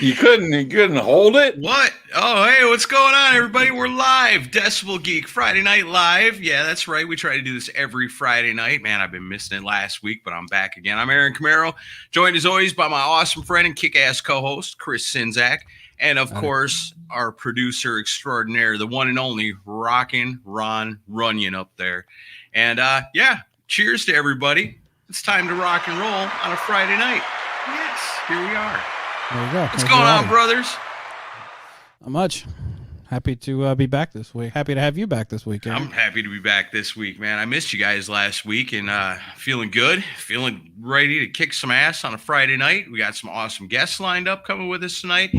You couldn't hold it? What? Oh, hey, what's going on, everybody? We're live. Decibel Geek, Friday Night Live. Yeah, that's right. We try to do this every Friday night. Man, I've been missing it last week, but I'm back again. I'm Aaron Camaro, joined as always by my awesome friend and kick-ass co-host, Chris Sinzak. And, of course, our producer extraordinaire, the one and only Rockin' Ron Runyon up there. And, yeah, cheers to everybody. It's time to rock and roll on a Friday night. Yes, here we are. There you go. What's going on, brothers? Not much. Happy to be back this week. Happy to have you back this week. I'm happy to be back this week, man. I missed you guys last week and feeling good, feeling ready to kick some ass on a Friday night. We got some awesome guests lined up coming with us tonight.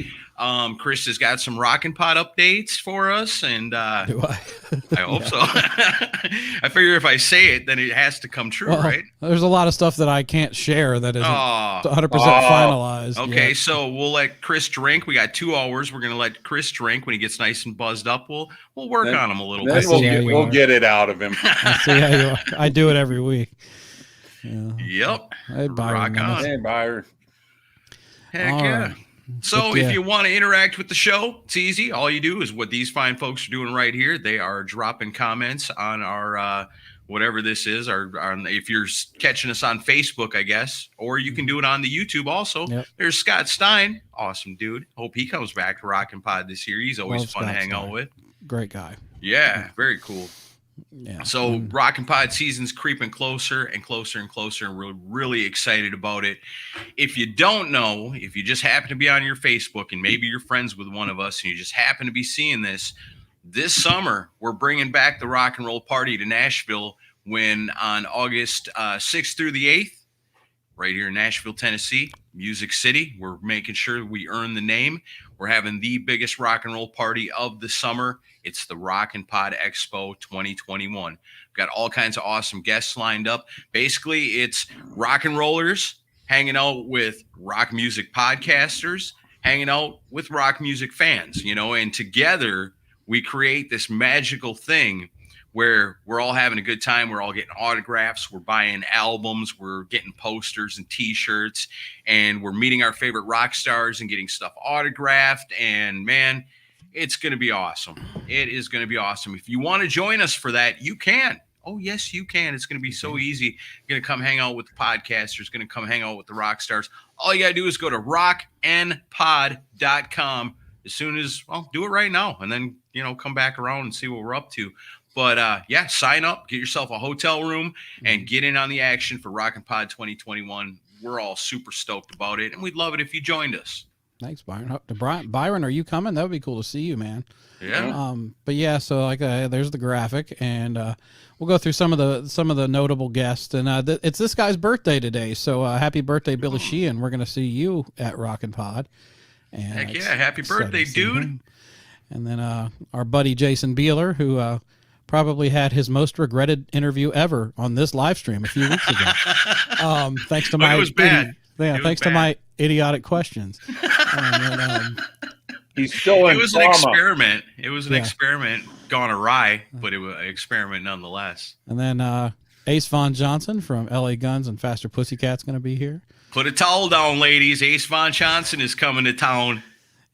Chris has got some Rockin' Pod updates for us, and Do I? I hope so. I figure if I say it, then it has to come true, right? There's a lot of stuff that I can't share that isn't 100% finalized. Okay, yet. so we'll let Chris drink. We got 2 hours. We're gonna let Chris drink. When he gets nice and buzzed up, we'll work on him a little bit. We'll get it out of him. I see how you are. I do it every week. Yeah. Yep. Hey, Byron. Rock on. Hey, Byron. Heck All yeah. right. So But, if you want to interact with the show, it's easy. All you do is what these fine folks are doing right here. They are dropping comments on our whatever this is, if you're catching us on Facebook, I guess, or you can do it on the YouTube also. Yep. There's Scott Stein. Awesome dude. Hope he comes back to Rockin' Pod this year. He's always fun to hang out with. Great guy. Yeah, very cool. Yeah. So Rockin' Pod season's creeping closer and closer and closer, and we're really excited about it. If you don't know, if you just happen to be on your Facebook and maybe you're friends with one of us and you just happen to be seeing this summer, we're bringing back the Rock and Roll Party to Nashville when on August 6th through the 8th, right here in Nashville, Tennessee, Music City. We're making sure we earn the name. We're having the biggest rock and roll party of the summer. It's the Rockin' Pod Expo 2021. We've got all kinds of awesome guests lined up. Basically, it's rock and rollers hanging out with rock music podcasters, hanging out with rock music fans, and together we create this magical thing where we're all having a good time. We're all getting autographs. We're buying albums. We're getting posters and T-shirts, and we're meeting our favorite rock stars and getting stuff autographed. And man, it's going to be awesome. It is going to be awesome. If you want to join us for that, you can. Oh, yes, you can. It's going to be so easy. You're going to come hang out with the podcasters, going to come hang out with the rock stars. All you got to do is go to rockandpod.com as soon as, do it right now. And then, come back around and see what we're up to. But, yeah, sign up, get yourself a hotel room, and get in on the action for Rockin' Pod 2021. We're all super stoked about it, and we'd love it if you joined us. Thanks, Byron. Byron, are you coming? That would be cool to see you, man. Yeah. But yeah, so there's the graphic, and we'll go through some of the notable guests. And it's this guy's birthday today, so happy birthday, Billy Sheehan. We're gonna see you at Rockin' Pod. And heck yeah, happy birthday, dude. And then our buddy Jason Beeler, who probably had his most regretted interview ever on this live stream a few weeks ago. Thanks to my it was bad. To my idiotic questions. And then, he's still in It was trauma. an experiment. It was an experiment gone awry, but it was an experiment nonetheless. And then Ace Von Johnson from LA Guns and Faster Pussycat's going to be here. Put a towel down, ladies. Ace Von Johnson is coming to town.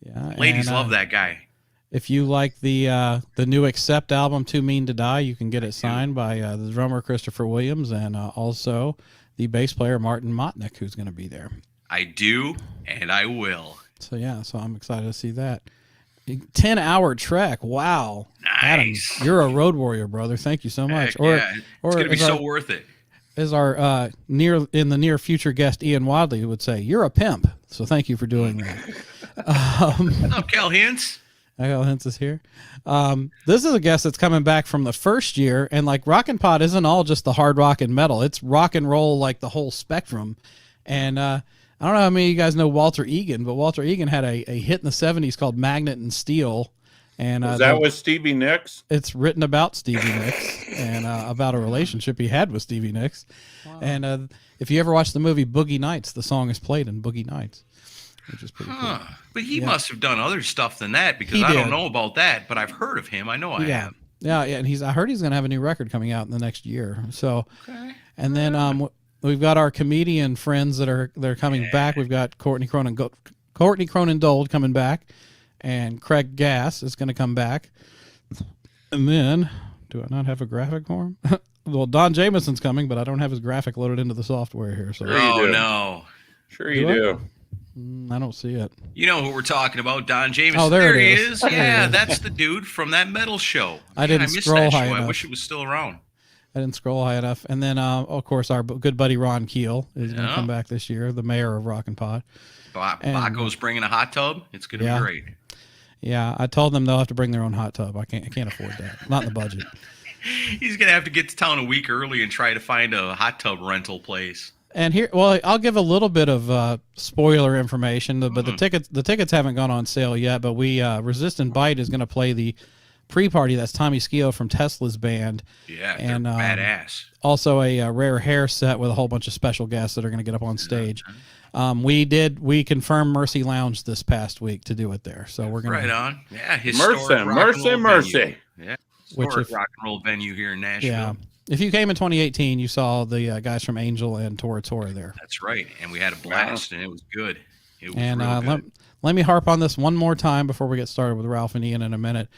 Yeah, Ladies love that guy. If you like the new Accept album, Too Mean to Die, you can get it signed by the drummer Christopher Williams and also the bass player Martin Motnick, who's going to be there. I do, and I will. So I'm excited to see that. 10-hour trek. Wow. Nice. Adam, you're a road warrior, brother. Thank you so much. Heck yeah. It's going to be so worth it. As our near future guest Ian Wadley would say, you're a pimp. So thank you for doing that. What's up, Cal Hintz? Cal Hintz is here. This is a guest that's coming back from the first year, and like Rockin' Pod isn't all just the hard rock and metal. It's rock and roll, like the whole spectrum. And I don't know how many of you guys know Walter Egan, but Walter Egan had a hit in the 70s called Magnet and Steel. And was that with Stevie Nicks? It's written about Stevie Nicks and about a relationship he had with Stevie Nicks. Wow. And if you ever watch the movie Boogie Nights, the song is played in Boogie Nights, which is pretty cool. But he must have done other stuff than that, because I don't know about that, but I've heard of him. I know I have. Yeah, and I heard he's going to have a new record coming out in the next year. So, and then we've got our comedian friends that are coming back. We've got Courtney Cronin Dold coming back, and Craig Gass is going to come back. And then, do I not have a graphic for him? Well, Don Jameson's coming, but I don't have his graphic loaded into the software here. So, Sure no. Sure you do. I don't see it. You know who we're talking about, Don Jameson. Oh, there it is. Yeah, that's the dude from that metal show. I didn't missed scroll that high show. enough. I wish it was still around. I didn't scroll high enough. And then, of course, our good buddy Ron Keel is going to come back this year, the mayor of Rockin' Pod. Baco's bringing a hot tub. It's going to be great. Yeah, I told them they'll have to bring their own hot tub. I can't afford that. Not in the budget. He's going to have to get to town a week early and try to find a hot tub rental place. And here, well, I'll give a little bit of spoiler information, but the tickets haven't gone on sale yet. But Resist and Bite is going to play the pre-party. That's Tommy Scio from Tesla's band. Yeah, and they're badass. Also a rare hair set with a whole bunch of special guests that are going to get up on stage. We confirmed Mercy Lounge this past week to do it there, so we're going right on. Yeah, Mercy. Yeah, historic rock and roll venue here in Nashville. Yeah. If you came in 2018, you saw the guys from Angel and Tora there. That's right, and we had a blast, and it was good. It was and real good. let me harp on this one more time before we get started with Ralph and Ian in a minute.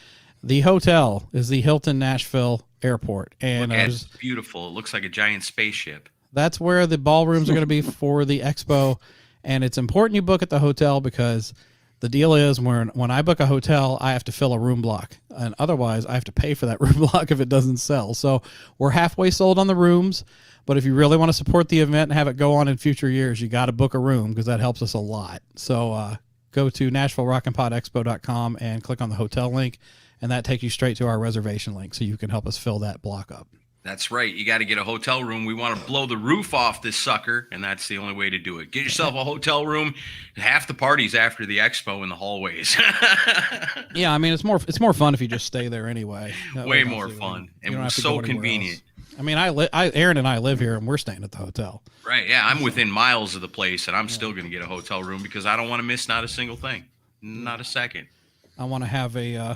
The hotel is the Hilton Nashville Airport, and it's beautiful. It looks like a giant spaceship. That's where the ballrooms are going to be for the expo, and it's important you book at the hotel because the deal is when I book a hotel, I have to fill a room block, and otherwise I have to pay for that room block if it doesn't sell. So we're halfway sold on the rooms, but if you really want to support the event and have it go on in future years, you got to book a room because that helps us a lot. So go to NashvilleRockandPodExpo.com and click on the hotel link, and that takes you straight to our reservation link so you can help us fill that block up. That's right. You got to get a hotel room. We want to blow the roof off this sucker, and that's the only way to do it. Get yourself a hotel room. Half the parties after the expo in the hallways. Yeah, I mean it's more fun if you just stay there anyway. Way more fun, and so convenient. Else. I mean, Aaron and I live here, and we're staying at the hotel. Right? Yeah, I'm within miles of the place, and I'm still going to get a hotel room because I don't want to miss not a single thing, not a second. I want to have a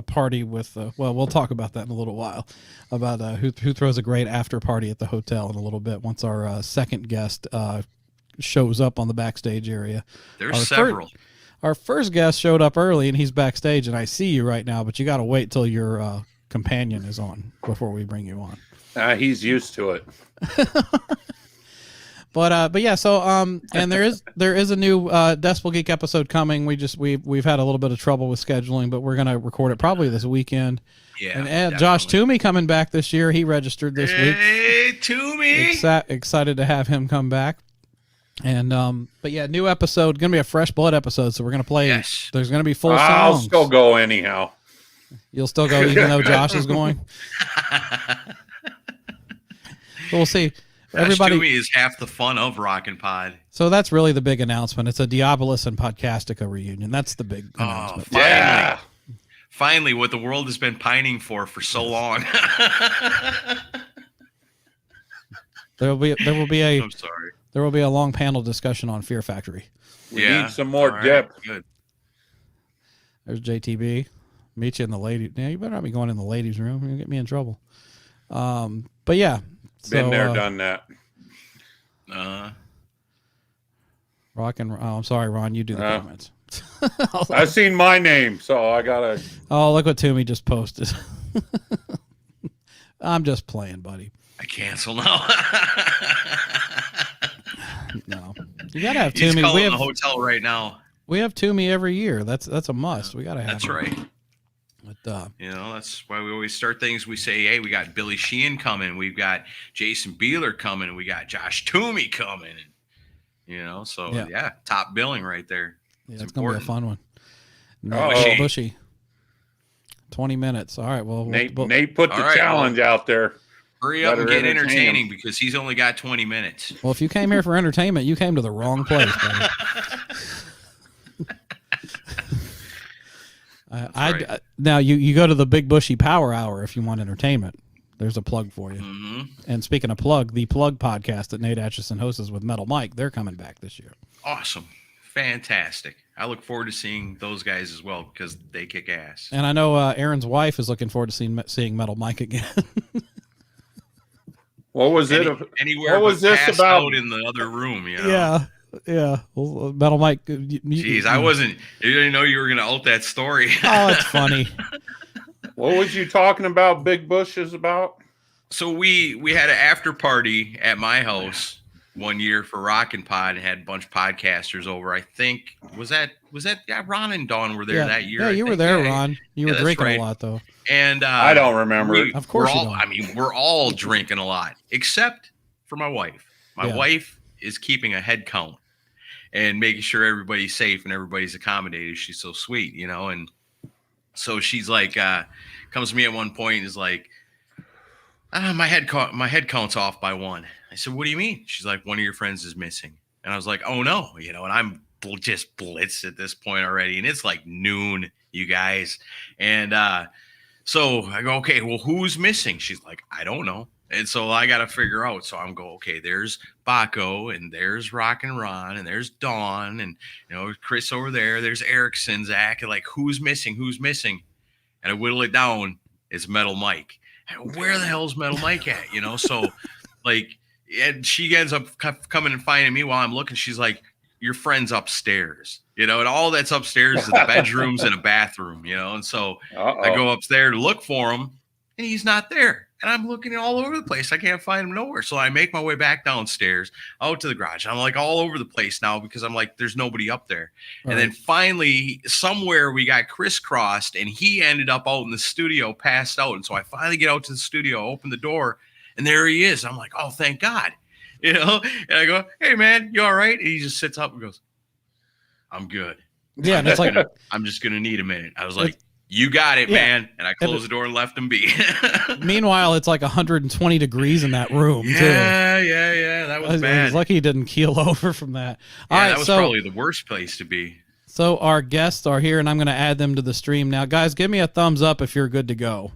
party with we'll talk about that in a little while about who throws a great after party at the hotel in a little bit once our second guest shows up on the backstage area. There's several. Our first guest showed up early and he's backstage, and I see you right now, but you got to wait till your companion is on before we bring you on. He's used to it. But yeah, so and there is a new Decibel Geek episode coming. We've had a little bit of trouble with scheduling, but we're gonna record it probably this weekend. Yeah, and Josh Toomey coming back this year. He registered this week. Hey, Toomey! Excited to have him come back. And but yeah, new episode, gonna be a fresh blood episode. So we're gonna play. Yes. There's gonna be full songs. I'll still go anyhow. You'll still go even though Josh is going. So we'll see. Everybody, to me, is half the fun of Rockin' Pod. So that's really the big announcement. It's a Diabolus and Podcastica reunion. That's the big announcement. Finally. Yeah. Finally, what the world has been pining for so long. There will be a I'm sorry. There will be a long panel discussion on Fear Factory. We need some more dip. Good. There's JTB. Meet you in the lady. Yeah, you better not be going in the ladies' room. You'll get me in trouble. But yeah. Been there, done that. I'm sorry, Ron. You do the comments. I've seen my name, so I gotta. Oh, look what Toomey just posted. I'm just playing, buddy. I cancel now. No, you gotta have He's Toomey. calling the hotel right now. We have Toomey every year. That's a must. We gotta have. That's him. right. But, that's why we always start things. We say, hey, we got Billy Sheehan coming. We've got Jason Beeler coming. And we got Josh Toomey coming. Top billing right there. Yeah, it's going to be a fun one. Bushy. 20 minutes. All right. Well, Nate put the challenge out there. Hurry up and get entertaining because he's only got 20 minutes. Well, if you came here for entertainment, you came to the wrong place, buddy. Right. Now you go to the Big Bushy Power Hour if you want entertainment. There's a plug for you. Mm-hmm. And speaking of plug, the Plug podcast that Nate Atchison hosts with Metal Mike, they're coming back this year. Awesome. Fantastic. I look forward to seeing those guys as well because they kick ass. And I know Aaron's wife is looking forward to seeing Metal Mike again. What was it? Anywhere what was but this passed about? out in the other room, you know? Yeah. Well, Metal Mike. Jeez, I wasn't. You didn't know you were going to out that story. Oh, it's funny. What was you talking about? Big Bushes about? So we had an after party at my house one year for Rockin' Pod and had a bunch of podcasters over. I think was that Ron and Dawn were there that year. Yeah, you were there, Ron. You were drinking a lot though. And I don't remember. Of course, we're all drinking a lot, except for my wife. My wife is keeping a head count and making sure everybody's safe and everybody's accommodated. She's so sweet, you know. And so she's like, comes to me at one point and is like, my head count's off by 1. I said, what do you mean? She's like, one of your friends is missing. And I was like, oh no, you know, and I'm just blitzed at this point already. And it's like noon, you guys. And so I go, okay, well, who's missing? She's like, I don't know. And so I got to figure out. So I'm going, okay, there's Baco and there's Rock and Ron and there's Dawn and, you know, Chris over there. There's Erickson, Zach. And like, who's missing? Who's missing? And I whittle it down. It's Metal Mike. Where the hell's Metal Mike at? You know, so like, and she ends up coming and finding me while I'm looking. She's like, your friend's upstairs, you know, and all that's upstairs is the bedrooms and a bathroom, you know. And so I go upstairs to look for him and he's not there. And I'm looking all over the place. I can't find him nowhere. So I make my way back downstairs out to the garage. I'm like all over the place now because I'm like, there's nobody up there. Right. And then finally somewhere we got crisscrossed and he ended up out in the studio, passed out. And so I finally get out to the studio, open the door, and there he is. I'm like, oh, thank God. You know, and I go, hey man, you all right? And he just sits up and goes, I'm good. Yeah. And it's like, I'm just going to need a minute. I was like, you got it, man. And I closed the door and left him be. Meanwhile, it's like 120 degrees in that room, too. Yeah. That was bad. I was lucky he didn't keel over from that. All right, that was probably the worst place to be. So our guests are here, and I'm going to add them to the stream now. Guys, give me a thumbs up if you're good to go.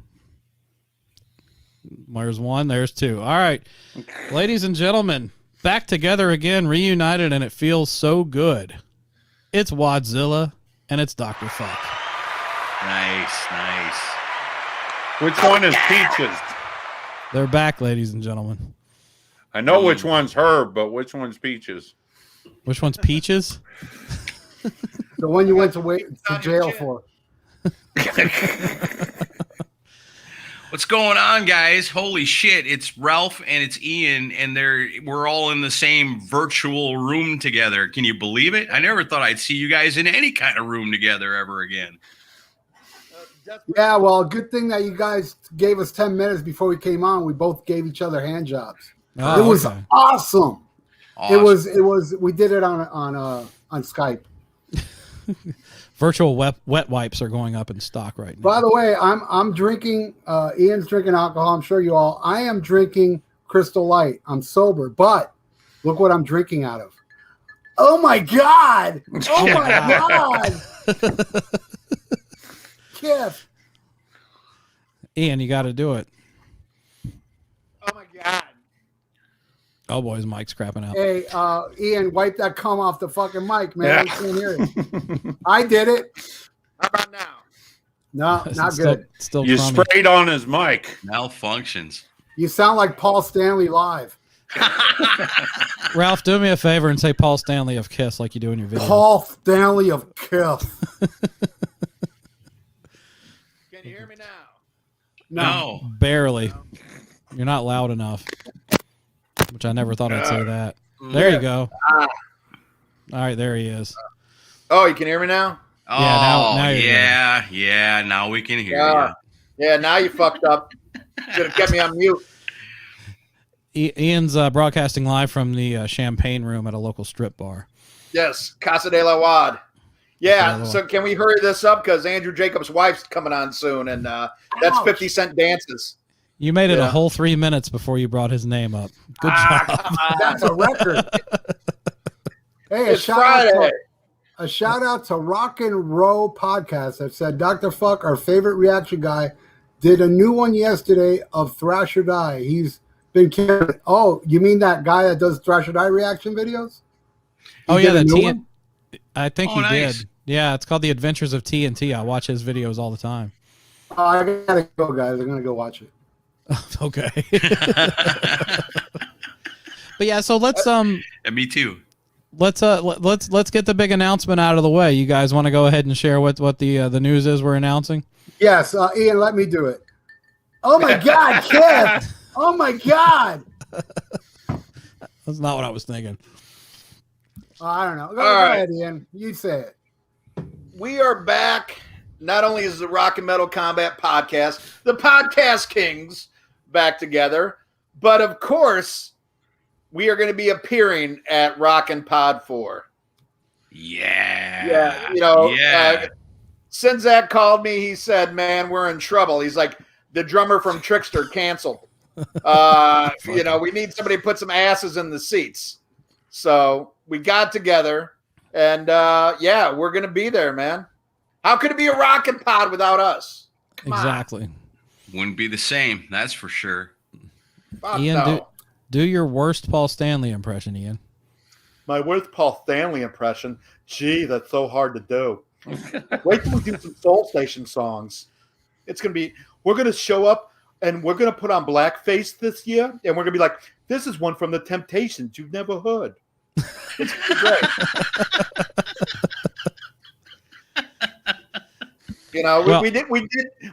There's 1, there's 2. All right. Ladies and gentlemen, back together again, reunited, and it feels so good. It's Wadzilla, and it's Dr. Fuck. Nice. Which one is Peaches? They're back, ladies and gentlemen. I know which one's Herb, but which one's Peaches? Which one's Peaches? The one you went to jail for. What's going on, guys? Holy shit. It's Ralph and it's Ian, and we're all in the same virtual room together. Can you believe it? I never thought I'd see you guys in any kind of room together ever again. Yeah, well, good thing that you guys gave us 10 minutes before we came on. We both gave each other hand jobs. It was awesome. It was. We did it on Skype. Virtual wet wipes are going up in stock right now. By the way, I'm drinking. Ian's drinking alcohol. I'm sure you all. I am drinking Crystal Light. I'm sober, but look what I'm drinking out of. Oh my God! Oh my God! Kiff. Ian, you got to do it. Oh my God! Oh boy, his mic's crapping out. Hey, Ian, wipe that cum off the fucking mic, man. I can't hear it. I did it. How about now? No, not good. Still you crummy. sprayed on his mic. Malfunctions. You sound like Paul Stanley live. Ralph, do me a favor and say Paul Stanley of Kiss like you do in your video. Paul Stanley of Kiss. Can you hear me now? No. Barely. No. You're not loud enough. Which I never thought I'd say that. There you go. All right, there he is. Oh, you can hear me now? Oh, now yeah. Now we can hear you. Yeah, now you fucked up. Should have kept me on mute. Ian's broadcasting live from the champagne room at a local strip bar. Yes, Casa de la Wad. Yeah, so can we hurry this up? Because Andrew Jacobs' wife's coming on soon, and that's 50 Cent dances. You made it a whole 3 minutes before you brought his name up. Good job. That's a record. Hey, it's Friday. A shout out to Rock and Roll Podcast that said Dr. Fuck, our favorite reaction guy, did a new one yesterday of Thrash or Die. He's been killing it. Oh, you mean that guy that does Thrash or Die reaction videos? I think he did. Yeah, it's called The Adventures of TNT. I watch his videos all the time. Oh, I gotta go, guys. I'm gonna go watch it. Okay. But yeah, so let's And me too. let's get the big announcement out of the way. You guys want to go ahead and share what the news is we're announcing? Yes, Ian, let me do it. Oh my God, Kev! Oh my God! That's not what I was thinking. I don't know. Go right. ahead, Ian. You say it. We are back. Not only is the Rock and Metal Combat Podcast, the Podcast Kings, back together, but of course, we are going to be appearing at Rock and Pod 4. Yeah. Yeah. Sinzak called me. He said, man, we're in trouble. He's like, the drummer from Trickster canceled. We need somebody to put some asses in the seats. So we got together, and we're going to be there, man. How could it be a Rock and Pod without us? Come Exactly. on. Wouldn't be the same, that's for sure. Ian, no. do your worst Paul Stanley impression, Ian. My worst Paul Stanley impression. Gee, that's so hard to do. Wait till we do some Soul Station songs. It's going to be, we're going to show up and we're going to put on blackface this year. And we're going to be like, this is one from the Temptations you've never heard. It's great.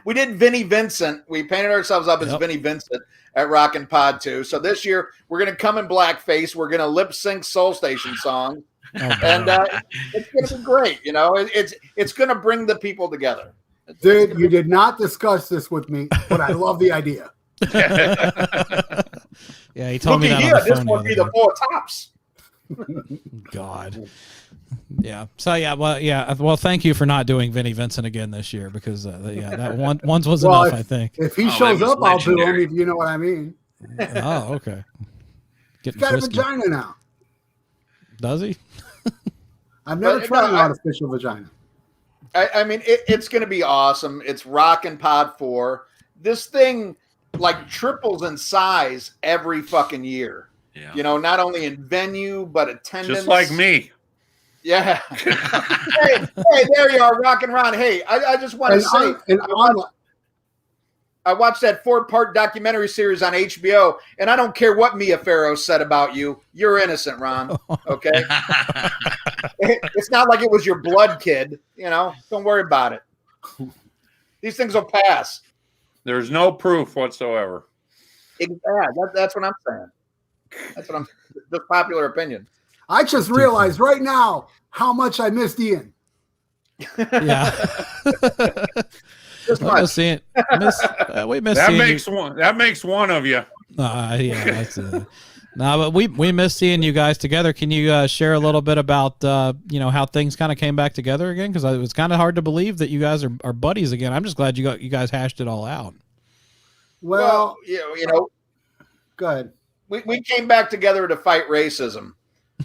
We did Vinnie Vincent. We painted ourselves up as Vinnie Vincent at Rockin' Pod 2. So this year we're going to come in blackface. We're going to lip sync Soul Station songs. And it's going to be great. It's going to bring the people together. Dude, you did not discuss this with me, but I love the idea. Yeah, he told me that here, on the this phone would be the Four Tops. God. Yeah. So well, thank you for not doing Vinnie Vincent again this year because that once was enough, I think. If he shows up, I'll do him. If you know what I mean. Oh, okay. He's got a vagina now. Does he? I've never tried an artificial vagina. I mean, it's going to be awesome. It's Rockin' Pod 4. This thing triples in size every fucking year. Yeah. Not only in venue but attendance. Just like me. Yeah. hey, there you are, Rockin' Ron. Hey, I just want to say, I watched that 4-part documentary series on HBO, and I don't care what Mia Farrow said about you. You're innocent, Ron. Okay? It's not like it was your blood, kid. Don't worry about it. These things will pass. There's no proof whatsoever. Yeah, that's what I'm saying. That's what I'm saying. The popular opinion. I just realized right now how much I missed Ian. Yeah. Just much. We miss That seeing makes you. one. That makes one of you. Yeah, that's but we miss seeing you guys together. Can you share a little bit about how things kind of came back together again? Because it was kind of hard to believe that you guys are buddies again. I'm just glad you guys hashed it all out. Well, go ahead. We came back together to fight racism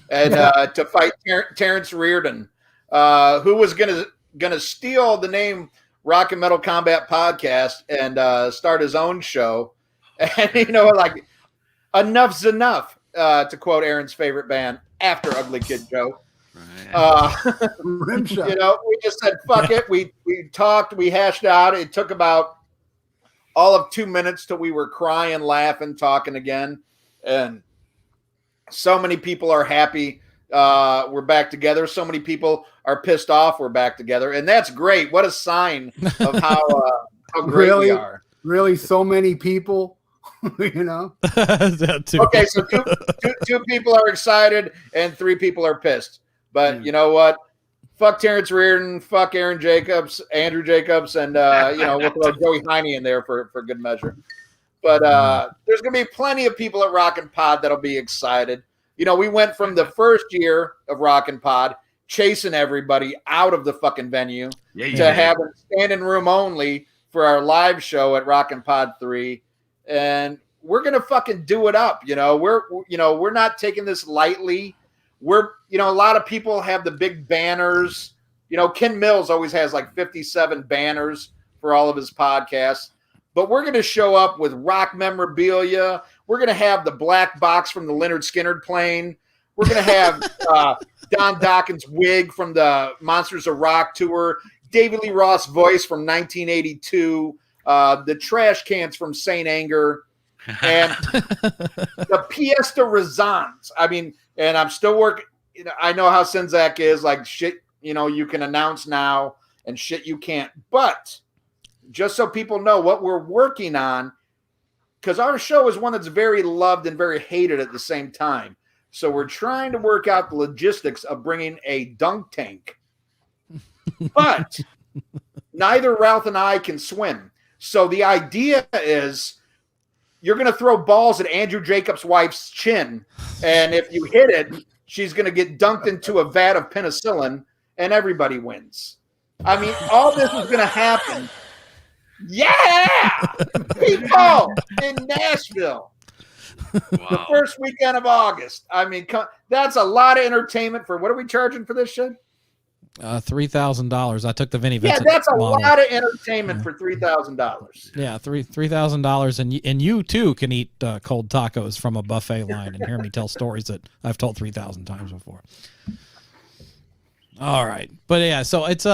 and to fight Terrence Reardon, who was gonna steal the name Rock and Metal Combat Podcast and start his own show. And enough's enough, to quote Aaron's favorite band, After Ugly Kid Joe. Right. We just said fuck it. We talked, we hashed out. It took about all of 2 minutes till we were crying, laughing, talking again. And so many people are happy we're back together. So many people are pissed off we're back together. And that's great. What a sign of how great we are. Really, so many people, That too. Okay, so two people are excited and 3 people are pissed. But you know what? Fuck Terrence Reardon, fuck Aaron Jacobs, Andrew Jacobs, and we'll throw Joey Heine in there for good measure. But there's going to be plenty of people at Rockin' Pod that'll be excited. We went from the first year of Rockin' Pod chasing everybody out of the fucking venue to having standing room only for our live show at Rockin' Pod 3. And we're going to fucking do it up. We're not taking this lightly. We're, a lot of people have the big banners. Ken Mills always has 57 banners for all of his podcasts. But we're going to show up with rock memorabilia. We're going to have the black box from the Leonard Skinner plane. We're going to have Don Dawkins' wig from the Monsters of Rock tour, David Lee Roth's voice from 1982. the trash cans from Saint Anger, and the pièce de resistance. I mean, and I'm still working. You know, I know how Sinzak is, like shit, you know, you can announce now and shit you can't. But just so people know what we're working on, because our show is one that's very loved and very hated at the same time. So we're trying to work out the logistics of bringing a dunk tank. But neither Ralph and I can swim. So the idea is you're going to throw balls at Andrew Jacobs' wife's chin. And if you hit it, she's going to get dunked into a vat of penicillin and everybody wins. I mean, all this is going to happen. Yeah! People in Nashville. Wow. The first weekend of August. I mean, that's a lot of entertainment for, what are we charging for this shit? $3,000. I took the Vinnie Vincent. Yeah, that's a model. lot of entertainment for $3,000. Yeah, $3,000, and you too can eat cold tacos from a buffet line and hear me tell stories that I've told 3,000 times before. All right, but yeah, so it's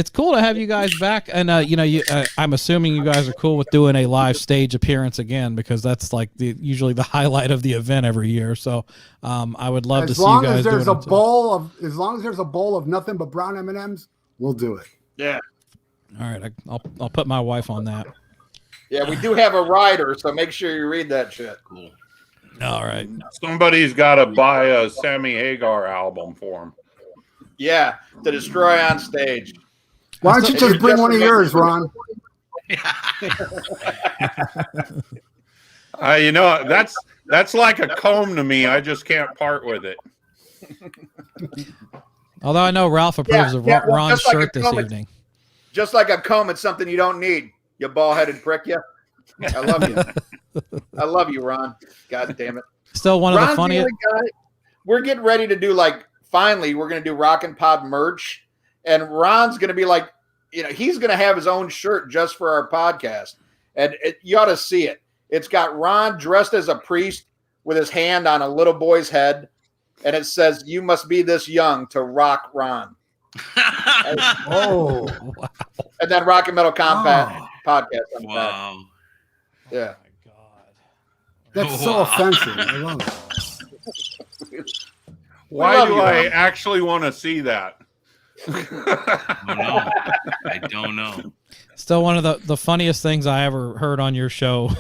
cool to have you guys back, and I'm assuming you guys are cool with doing a live stage appearance again, because that's like usually the highlight of the event every year. So I would love to see you guys. As long as there's a bowl of nothing but brown M&Ms, we'll do it. Yeah. All right, I'll put my wife on that. Yeah, we do have a rider, so make sure you read that shit. Cool. All right. Somebody's got to buy a Sammy Hagar album for him. Yeah, to destroy on stage. Why don't you just bring one of yours, Ron? You know, that's like a comb to me. I just can't part with it. Although I know Ralph approves of Ron's shirt this evening. Just like a comb, it's something you don't need. You ball-headed prick, you. I love you. I love you, Ron. God damn it. Still one of the funniest. We're getting ready to do, like, finally, we're going to do Rockin' Pod merch. And Ron's going to be like, you know, he's going to have his own shirt just for our podcast. And you ought to see it. It's got Ron dressed as a priest with his hand on a little boy's head. And it says, "You must be this young to rock Ron." Oh. Wow. And then Rock and Metal Combat podcast. Wow. Yeah. Oh my God. That's so offensive. I love it. Why do I actually want to see that? I don't know. Still one of the funniest things I ever heard on your show.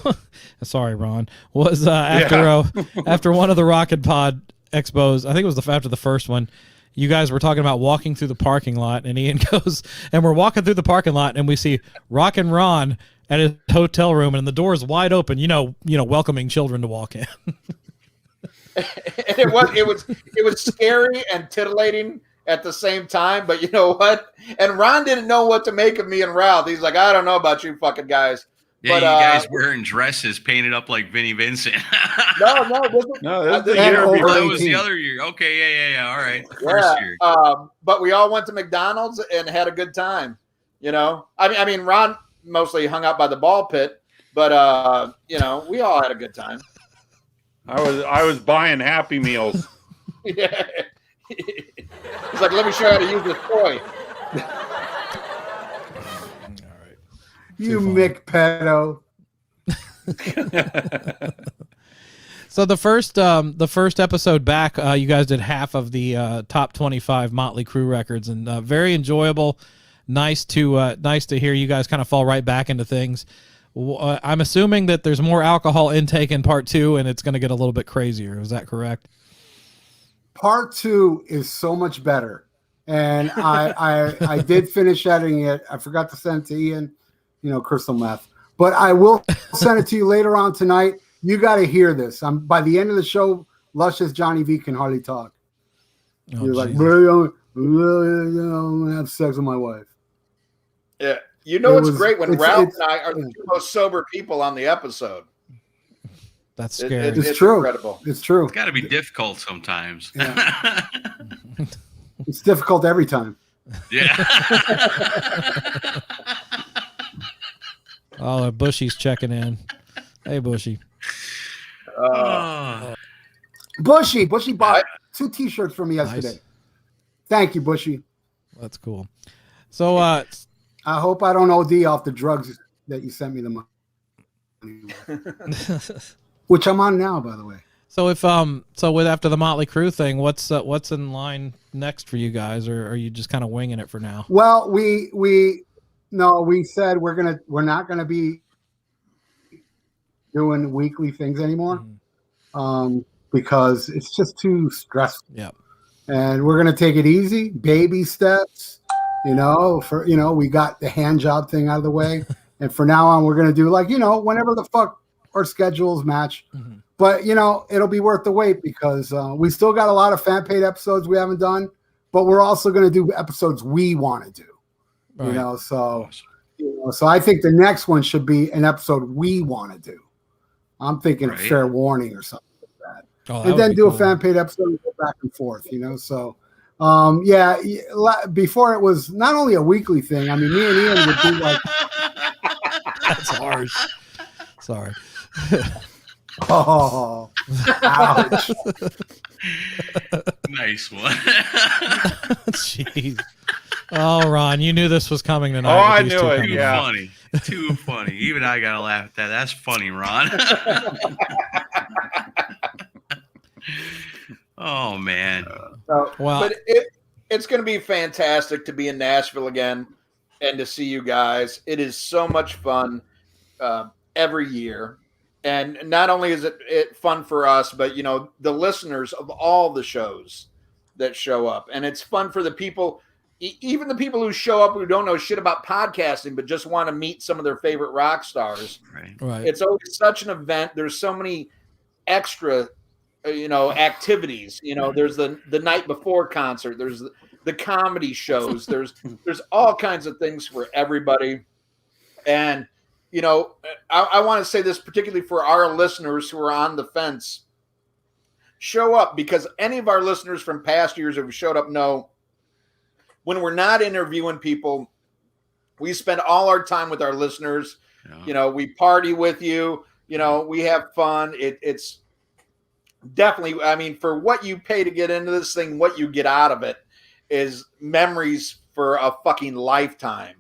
Sorry, Ron. Was after one of the Rocket Pod expos. I think it was after the first one. You guys were talking about walking through the parking lot, and Ian goes, and we're walking through the parking lot, and we see Rockin' Ron at his hotel room, and the door is wide open. You know, welcoming children to walk in. And it was scary and titillating at the same time, but you know what? And Ron didn't know what to make of me and Ralph. He's like, I don't know about you fucking guys. Yeah, but, you guys wearing dresses painted up like Vinnie Vincent. No, this is the year before. That was the other year. Okay, yeah. All right. Yeah, year. but we all went to McDonald's and had a good time. You know, I mean, Ron mostly hung out by the ball pit, but you know, we all had a good time. I was buying Happy Meals. Yeah. He's like, let me show you how to use this toy. All right. You Mick pedo. So the first episode back, you guys did half of the top 25 Motley Crue records, and very enjoyable. Nice to hear you guys kind of fall right back into things. I'm assuming that there's more alcohol intake in part 2, and it's going to get a little bit crazier. Is that correct? Part 2 is so much better, and I did finish editing it. I forgot to send it to Ian, crystal meth, but I will send it to you later on tonight. You got to hear this. By the end of the show, luscious Johnny V can hardly talk. You're like, I'm gonna have sex with my wife. Yeah. It's great when Ralph and I are the two most sober people on the episode. That's scary. It's true. Incredible. It's true. It's got to be difficult sometimes. Yeah. It's difficult every time. Yeah. Oh, Bushy's checking in. Hey, Bushy. Bushy bought 2 T-shirts for me yesterday. Nice. Thank you, Bushy. That's cool. So, I hope I don't OD off the drugs that you sent me the money with. Which I'm on now, by the way. So if so with after the Motley Crue thing, what's in line next for you guys, or are you just kind of winging it for now? Well, we said we're not gonna be doing weekly things anymore, because it's just too stressful. Yeah, and we're gonna take it easy, baby steps. We got the hand job thing out of the way, and for now on, we're gonna do whenever the fuck our schedules match. Mm-hmm. But it'll be worth the wait because we still got a lot of fan paid episodes we haven't done, but we're also going to do episodes we want to do. Right. So I think the next one should be an episode we want to do. I'm thinking of Fair Warning or something like that, and then do a fan paid episode and go back and forth. So before it was not only a weekly thing. I mean, me and Ian would do like that's harsh. Sorry. Oh, ouch. Nice one. Jeez. Oh, Ron, you knew this was coming tonight. Oh, I knew it. Too funny. Too funny. Even I got to laugh at that. That's funny, Ron. Oh, man. But it's going to be fantastic to be in Nashville again and to see you guys. It is so much fun every year. And not only is it fun for us, but, the listeners of all the shows that show up. And it's fun for the people, even the people who show up who don't know shit about podcasting, but just want to meet some of their favorite rock stars. Right. It's always such an event. There's so many extra, activities. There's the night before concert. There's the comedy shows. There's all kinds of things for everybody. And I want to say this particularly for our listeners who are on the fence. Show up, because any of our listeners from past years who showed up know when we're not interviewing people, we spend all our time with our listeners. Yeah. We party with you. We have fun. It's definitely, I mean, for what you pay to get into this thing, what you get out of it is memories for a fucking lifetime.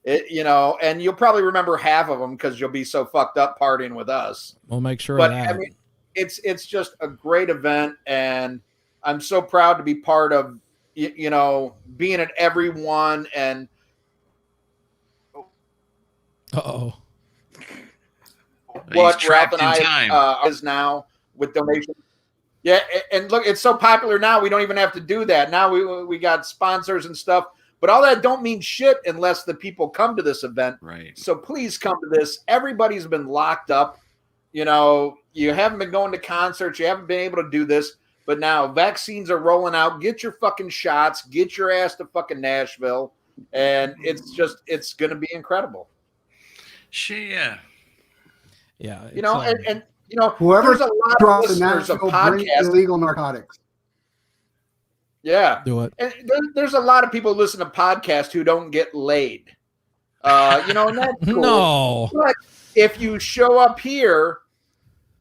And you'll probably remember half of them because you'll be so fucked up partying with us. We'll make sure. But I mean, it's just a great event, and I'm so proud to be part of, being at every one. And what Ralph and I is now with donations. Yeah, and look, it's so popular now. We don't even have to do that. Now we got sponsors and stuff. But all that don't mean shit unless the people come to this event. Right. So please come to this. Everybody's been locked up. You haven't been going to concerts. You haven't been able to do this. But now vaccines are rolling out. Get your fucking shots. Get your ass to fucking Nashville. And it's going to be incredible. Yeah. Yeah. Whoever there's a lot of listeners of podcasts. Illegal narcotics. Yeah. Do it. And there's a lot of people who listen to podcasts who don't get laid. And that's cool. No. But if you show up here,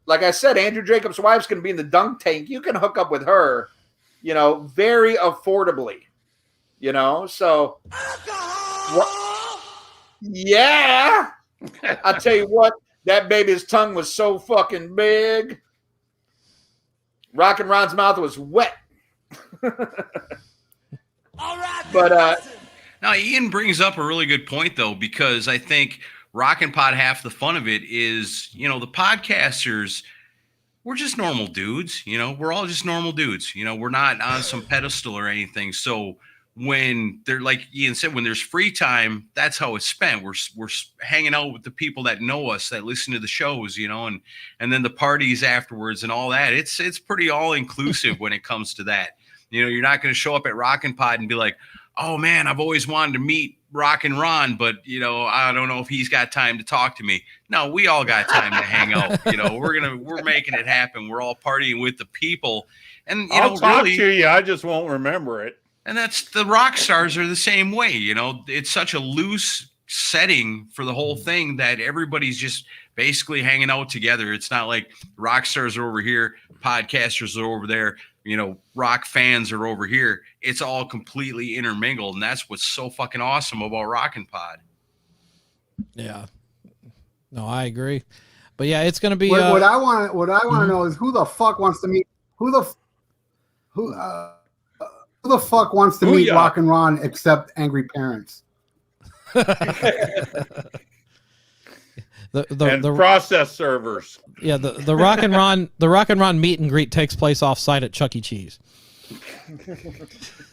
like I said, Andrew Jacobs' wife's going to be in the dunk tank. You can hook up with her, very affordably. So. Yeah. I'll tell you what, that baby's tongue was so fucking big. Rockin' Ron's mouth was wet. All right, but now Ian brings up a really good point though, because I think Rockin' Pod, half the fun of it is, the podcasters, we're just normal dudes, we're all just normal dudes, we're not on some pedestal or anything. So when they're, like Ian said, when there's free time, that's how it's spent. We're hanging out with the people that know us, that listen to the shows, and then the parties afterwards and all that. It's pretty all inclusive when it comes to that. You're not going to show up at Rockin' Pod and be like, oh man, I've always wanted to meet Rockin' Ron, but I don't know if he's got time to talk to me. No, we all got time to hang out. We're making it happen. We're all partying with the people, and I'll talk to you. I just won't remember it. And that's the rock stars are the same way. It's such a loose setting for the whole thing that everybody's just basically hanging out together. It's not like rock stars are over here, podcasters are over there, rock fans are over here. It's all completely intermingled, and that's what's so fucking awesome about Rockin' Pod. Yeah. No, I agree. But yeah, it's going to be. What I want to know is who the fuck wants to meet who the fuck wants to meet Booyah. Rock and Ron except angry parents? the process servers. Yeah, the Rock and Ron meet and greet takes place off site at Chuck E. Cheese.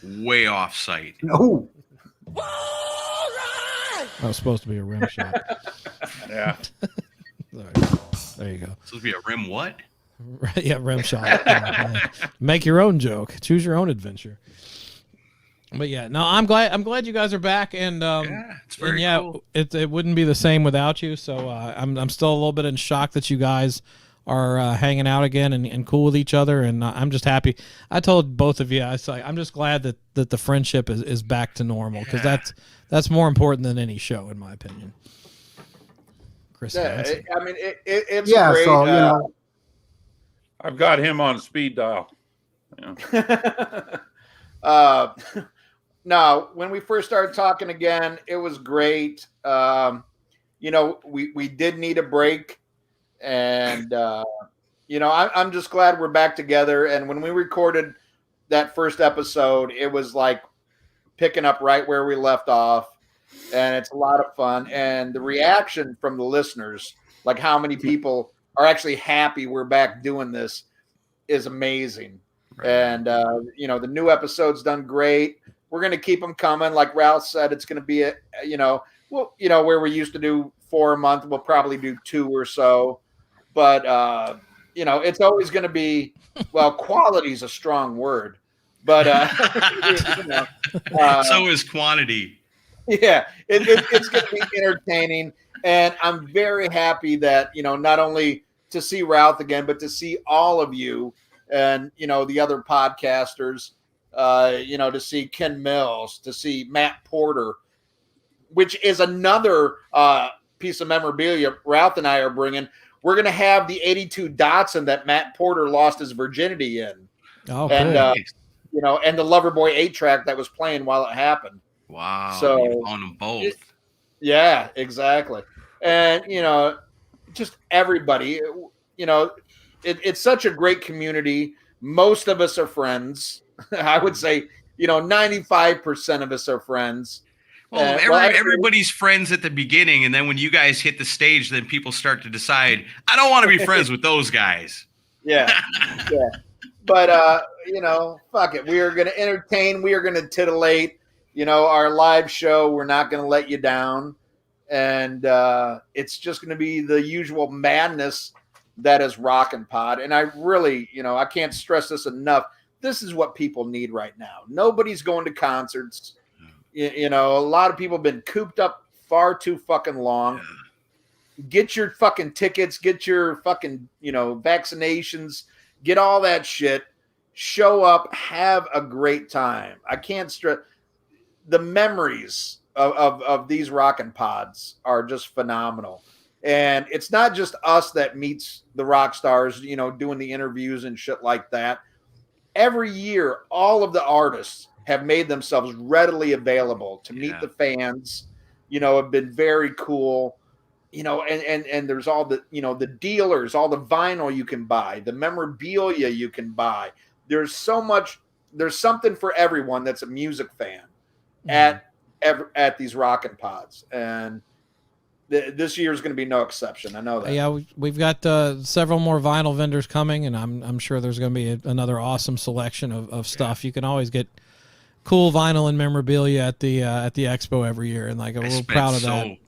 Way off site. No. That was supposed to be a rim shot. Yeah. There you go. Supposed to be a rim what? Yeah, rim shot. Yeah. Make your own joke. Choose your own adventure. But yeah, no, I'm glad you guys are back, and it's very cool. It wouldn't be the same without you. So I'm still a little bit in shock that you guys are hanging out again and cool with each other, and I'm just happy. I told both of you, I'm just glad that the friendship is back to normal, because that's more important than any show, in my opinion. Chris, Yeah, I mean, it's Yeah, great. so, you know. I've got him on speed dial. Yeah. No, when we first started talking again, it was great. You know, we did need a break, and you know, I'm just glad we're back together. And when we recorded that first episode, it was like picking up right where we left off, and it's a lot of fun. And the reaction from the listeners, like how many people are actually happy we're back doing this, is amazing. Right. And you know, the new episode's done great. We're going to keep them coming. Like Ralph said, it's going to be where we used to do 4 a month, we'll probably do 2 or so. But you know, it's always going to be, well, quality is a strong word, but so is quantity. Yeah, it's going to be entertaining, and I'm very happy that, you know, not only to see Ralph again, but to see all of you and, you know, the other podcasters, you know, to see Ken Mills, to see Matt Porter, which is another piece of memorabilia Ralph and I are bringing. We're going to have the 82 Datsun that Matt Porter lost his virginity in. Oh, and, cool. you know, and the Loverboy 8-track that was playing while it happened. Wow. So you own them both. Yeah, exactly. And, you know, just everybody, you know, it's such a great community. Most of us are friends. I would say, you know, 95% of us are friends. Well, everybody's friends at the beginning, and then when you guys hit the stage, then people start to decide, I don't want to be friends with those guys. Yeah, yeah. But, you know, fuck it. We are going to entertain. We are going to titillate. You know, our live show, we're not going to let you down. And it's just going to be the usual madness that is Rockin' Pod. And I really, you know, I can't stress this enough. This is what people need right now. Nobody's going to concerts. You know, a lot of people have been cooped up far too fucking long. Get your fucking tickets, get your fucking, you know, vaccinations, get all that shit. Show up, have a great time. I can't stress the memories of these Rockin' Pods are just phenomenal. And it's not just us that meets the rock stars, you know, doing the interviews and shit like that. Every year, all of the artists have made themselves readily available to meet the fans, you know, have been very cool, you know, and there's all the, you know, the dealers, all the vinyl you can buy, the memorabilia you can buy. There's so much, there's something for everyone that's a music fan at these Rockin' Pods. And this year is going to be no exception. I know that. Yeah, we've got several more vinyl vendors coming, and I'm sure there's going to be another awesome selection of stuff. You can always get cool vinyl and memorabilia at the expo every year, and like we're real proud of that.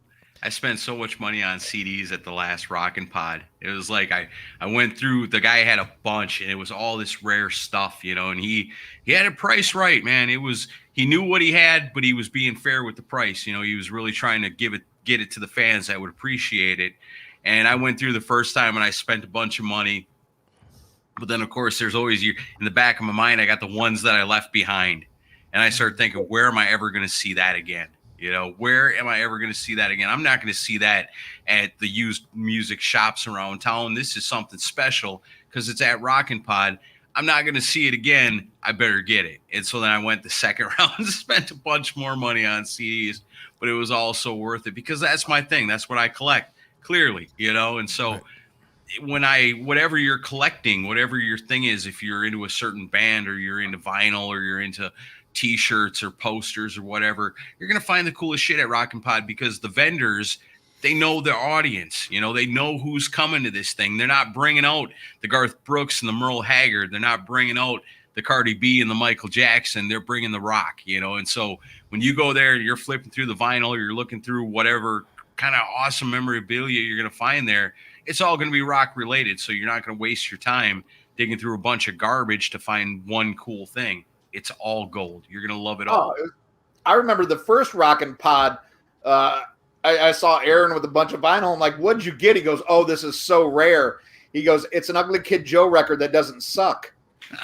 I spent so much money on CDs at the last Rockin' Pod. It was like I went through, the guy had a bunch, and it was all this rare stuff, you know, and he had it priced right, man. He knew what he had, but he was being fair with the price. You know, he was really trying to get it to the fans that would appreciate it. And I went through the first time and I spent a bunch of money. But then, of course, there's always in the back of my mind, I got the ones that I left behind. And I started thinking, where am I ever going to see that again? You know, where am I ever going to see that again? I'm not going to see that at the used music shops around town. This is something special because it's at Rockin' Pod. I'm not going to see it again. I better get it. And so then I went the second round and spent a bunch more money on CDs, but it was all so worth it because that's my thing. That's what I collect. clearly, and so whatever you're collecting, whatever your thing is, if you're into a certain band or you're into vinyl or you're into t-shirts or posters or whatever, you're going to find the coolest shit at Rockin' Pod because the vendors, they know their audience, they know who's coming to this thing. They're not bringing out the Garth Brooks and the Merle Haggard. They're not bringing out the Cardi B and the Michael Jackson. They're bringing the rock, and so when you go there and you're flipping through the vinyl or you're looking through whatever kind of awesome memorabilia you're going to find there, it's all going to be rock related. So you're not going to waste your time digging through a bunch of garbage to find one cool thing. It's all gold. You're going to love it all. I remember the first Rockin' Pod. I saw Aaron with a bunch of vinyl. I'm like, what'd you get? He goes, oh, this is so rare. He goes, it's an Ugly Kid Joe record that doesn't suck.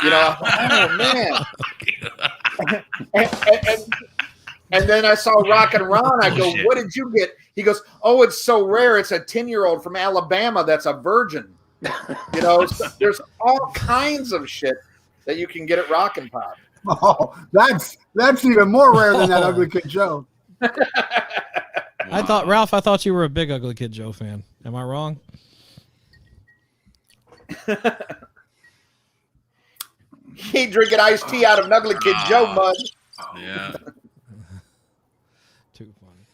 Oh, man. and then I saw Rockin' Ron. I go, what did you get? He goes, oh, it's so rare. It's a 10-year-old from Alabama that's a virgin. There's all kinds of shit that you can get at Rockin' Pod. Oh, that's even more rare than that Ugly Kid Joe. I thought you were a big Ugly Kid Joe fan. Am I wrong? He drinking iced tea out of an Ugly Kid Joe mud. Yeah. Too funny.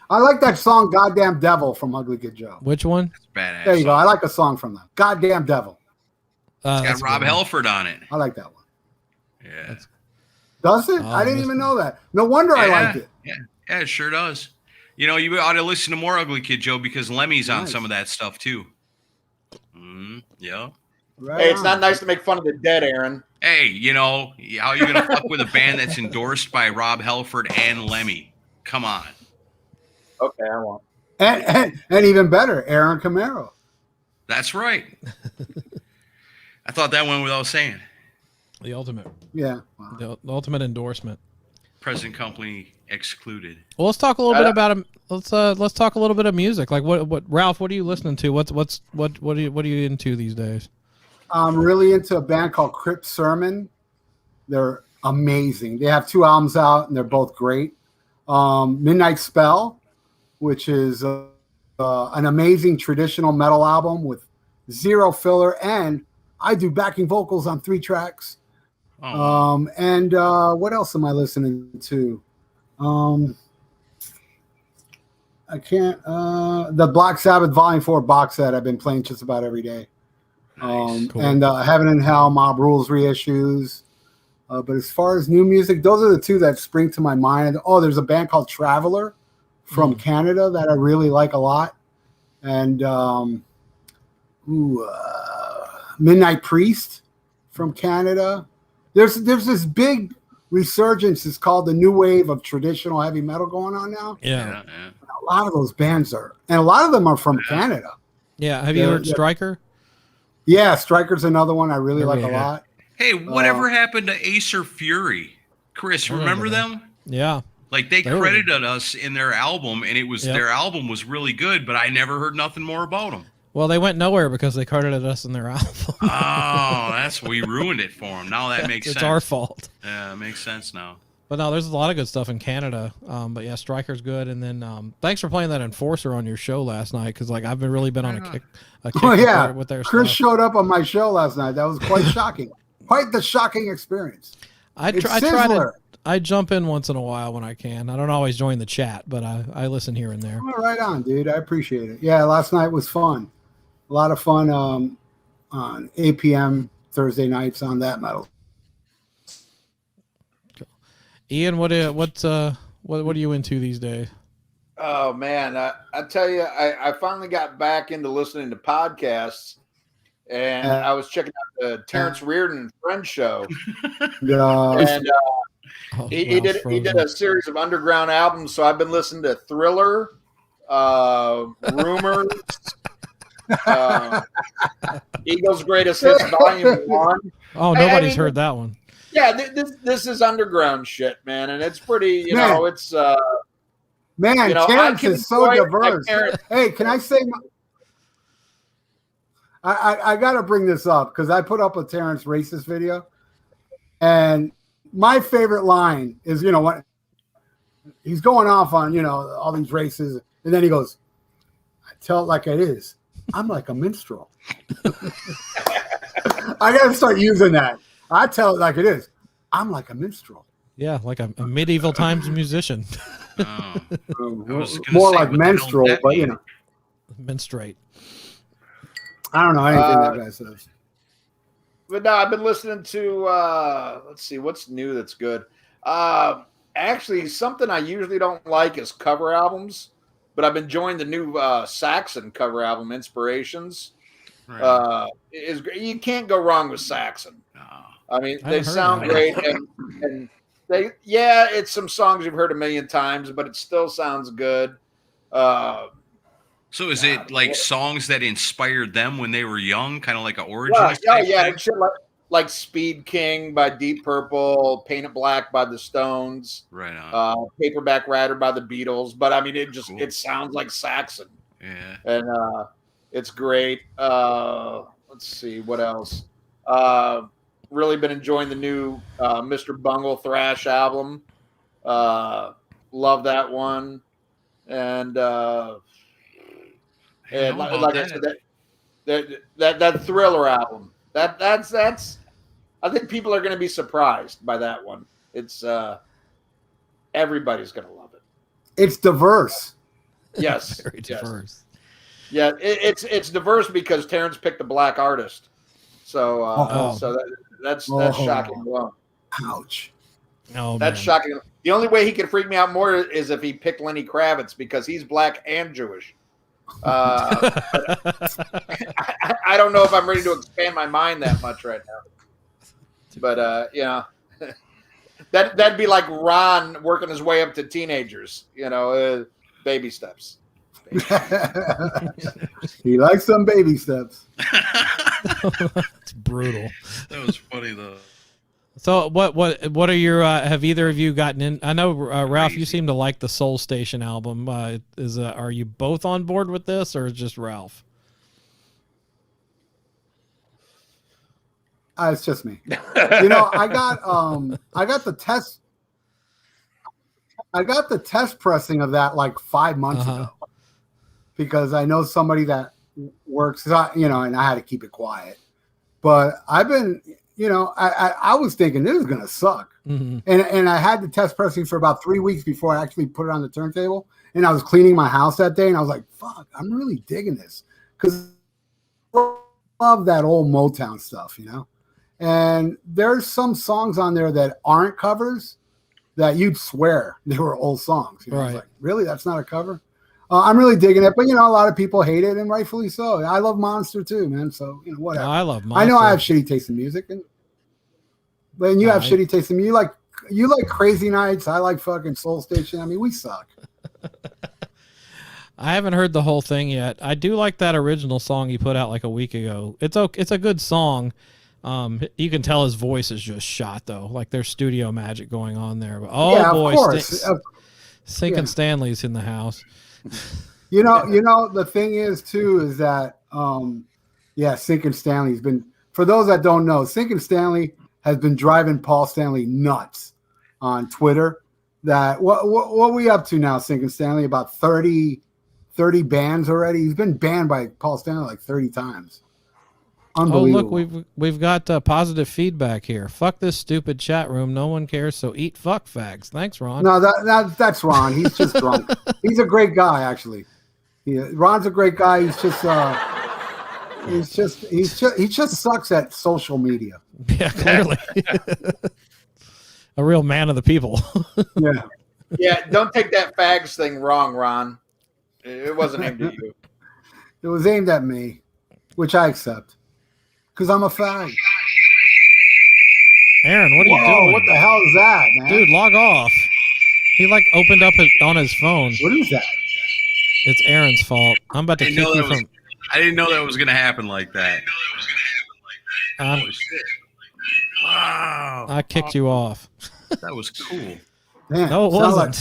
I like that song Goddamn Devil from Ugly Kid Joe. Which one? It's badass. There you go. I like a song from them. Goddamn Devil. It's got Rob Halford on it. I like that one. Yeah. Does it? I didn't even know that. No wonder I liked it. Yeah, it sure does. You ought to listen to more Ugly Kid Joe because Lemmy's on some of that stuff too. Yeah. Right hey, it's on. not nice to make fun of the dead, Aaron. Hey, how are you going to fuck with a band that's endorsed by Rob Halford and Lemmy? Come on. Okay, I won't. And even better, Aaron Camaro. That's right. I thought that went without saying. The ultimate. Yeah. Wow. The ultimate endorsement. Present company excluded. Well, let's talk a little bit about let's talk a little bit of music. Like what Ralph, what are you listening to? What are you into these days? I'm really into a band called Crypt Sermon. They're amazing. They have 2 albums out and they're both great. Midnight Spell, which is an amazing traditional metal album with 0 filler, and I do backing vocals on 3 tracks. Oh. And what else am I listening to? I can't. The Black Sabbath Volume 4 box set I've been playing just about every day. Nice. Cool. And Heaven and Hell, Mob Rules reissues. But as far as new music, those are the 2 that spring to my mind. Oh, there's a band called Traveler from Canada that I really like a lot. And Midnight Priest from Canada. There's this big resurgence. It's called the new wave of traditional heavy metal going on now. Yeah. A lot of those bands are, and a lot of them are from Canada. Yeah. Have you heard Stryker? Yeah, Striker's another one I really like a lot. Hey, whatever happened to Acer Fury? Chris, remember them? Yeah. Like they credited us in their album, and it was their album was really good, but I never heard nothing more about them. Well, they went nowhere because they credited us in their album. We ruined it for them. Now that makes sense. It's our fault. Yeah, it makes sense now. But no, there's a lot of good stuff in Canada. But yeah, Stryker's good. And then thanks for playing that Enforcer on your show last night, because like I've really been on a kick with their Chris stuff. showed up on my show last night. That was quite shocking. Quite the shocking experience. I try I jump in once in a while when I can. I don't always join the chat, but I listen here and there. Oh, right on, dude. I appreciate it. Yeah, last night was fun. A lot of fun on 8 p.m. Thursday nights on that metal. Cool. Ian, what are you into these days? Oh man, I tell you, I finally got back into listening to podcasts, and I was checking out the Terrence Reardon and Friends show, and he did a series of underground albums. So I've been listening to Thriller, Rumors, Eagles Greatest Hits Volume 1. Oh, nobody's heard that one. Yeah, this is underground shit, man, and it's pretty. It's. Man, Terrence is so diverse. Hey, can I say? I got to bring this up because I put up a Terrence racist video, and my favorite line is, what he's going off on, all these races, and then he goes, I tell it like it is. I'm like a minstrel. I got to start using that. I tell it like it is. I'm like a minstrel. Yeah, like a medieval times musician. Oh. More like menstrual, but you know. Menstruate. I don't know anything that guy says. But no, I've been listening to let's see, what's new that's good. Actually, something I usually don't like is cover albums, but I've been enjoying the new Saxon cover album, Inspirations. Right. Is you can't go wrong with Saxon. I mean, I they haven't heard sound that. great, and they it's some songs you've heard a million times, but it still sounds good. So is it like songs that inspired them when they were young, kind of like an origin? Yeah, and shit like Speed King by Deep Purple, Paint It Black by the Stones, Right on. Paperback Writer by the Beatles. But I mean, it sounds like Saxon, Yeah. and it's great. Let's see what else. Really been enjoying the new Mr. Bungle thrash album. Love that one, and like I said, that Thriller album. That's. I think people are going to be surprised by that one. It's everybody's going to love it. It's diverse. Yes, Very diverse. Yeah, it's diverse because Terrence picked a black artist. So so that's shocking alone. Ouch. Oh, That's man. shocking. The only way he could freak me out more is if he picked Lenny Kravitz because he's black and Jewish. I don't know if I'm ready to expand my mind that much right now. But you know, that'd be like Ron working his way up to teenagers. You know, baby steps. He likes some baby steps. It's brutal. That was funny though. So what are your have either of you gotten in? I know Ralph, you Crazy. seem to like the Soul Station album. Are you both on board with this, or just Ralph? It's just me. You know, I got the test. I got the test pressing of that like 5 months ago because I know somebody that works. You know, and I had to keep it quiet. But I've been, you know, I was thinking this is gonna suck, and I had the test pressing for about 3 weeks before I actually put it on the turntable. And I was cleaning my house that day, and I was like, "Fuck, I'm really digging this," because I love that old Motown stuff, you know. And there's some songs on there that aren't covers that you'd swear they were old songs. You know? I was Right. like, really? That's not a cover? I'm really digging it. But, you know, a lot of people hate it, and rightfully so. I love Monster too, man. So, you know, whatever. I love Monster. I know I have shitty taste in music. But you have shitty taste in music. You like Crazy Nights. I like fucking Soul Station. I mean, we suck. I haven't heard the whole thing yet. I do like that original song he put out like a week ago. It's a good song. You can tell his voice is just shot though. Like there's studio magic going on there. But, Yeah, boy, of course. Sinking Stanley's in the house. You know, the thing is too is that Sinkin' Stanley's been, for those that don't know, Sinkin' Stanley has been driving Paul Stanley nuts on Twitter. That what are we up to now, Sinkin' Stanley? About 30 bans already. He's been banned by Paul Stanley like 30 times. Unbelievable. Oh, look, we've got positive feedback here. Fuck this stupid chat room. No one cares. So eat fuck fags. Thanks, Ron. No, that's Ron. He's just drunk. He's a great guy, actually. Ron's a great guy. He just sucks at social media. Yeah, clearly. A real man of the people. Yeah. Yeah, don't take that fags thing wrong, Ron. It wasn't aimed at you. It was aimed at me, which I accept. Because I'm a fag. Aaron, what are you doing? What the hell is that, man? Dude, log off. He like opened up on his phone. What is that? It's Aaron's fault. I'm about to kick you from. I didn't know that was going to happen like that. Holy shit. Wow. I kicked you off. That was cool. Man, No, it wasn't.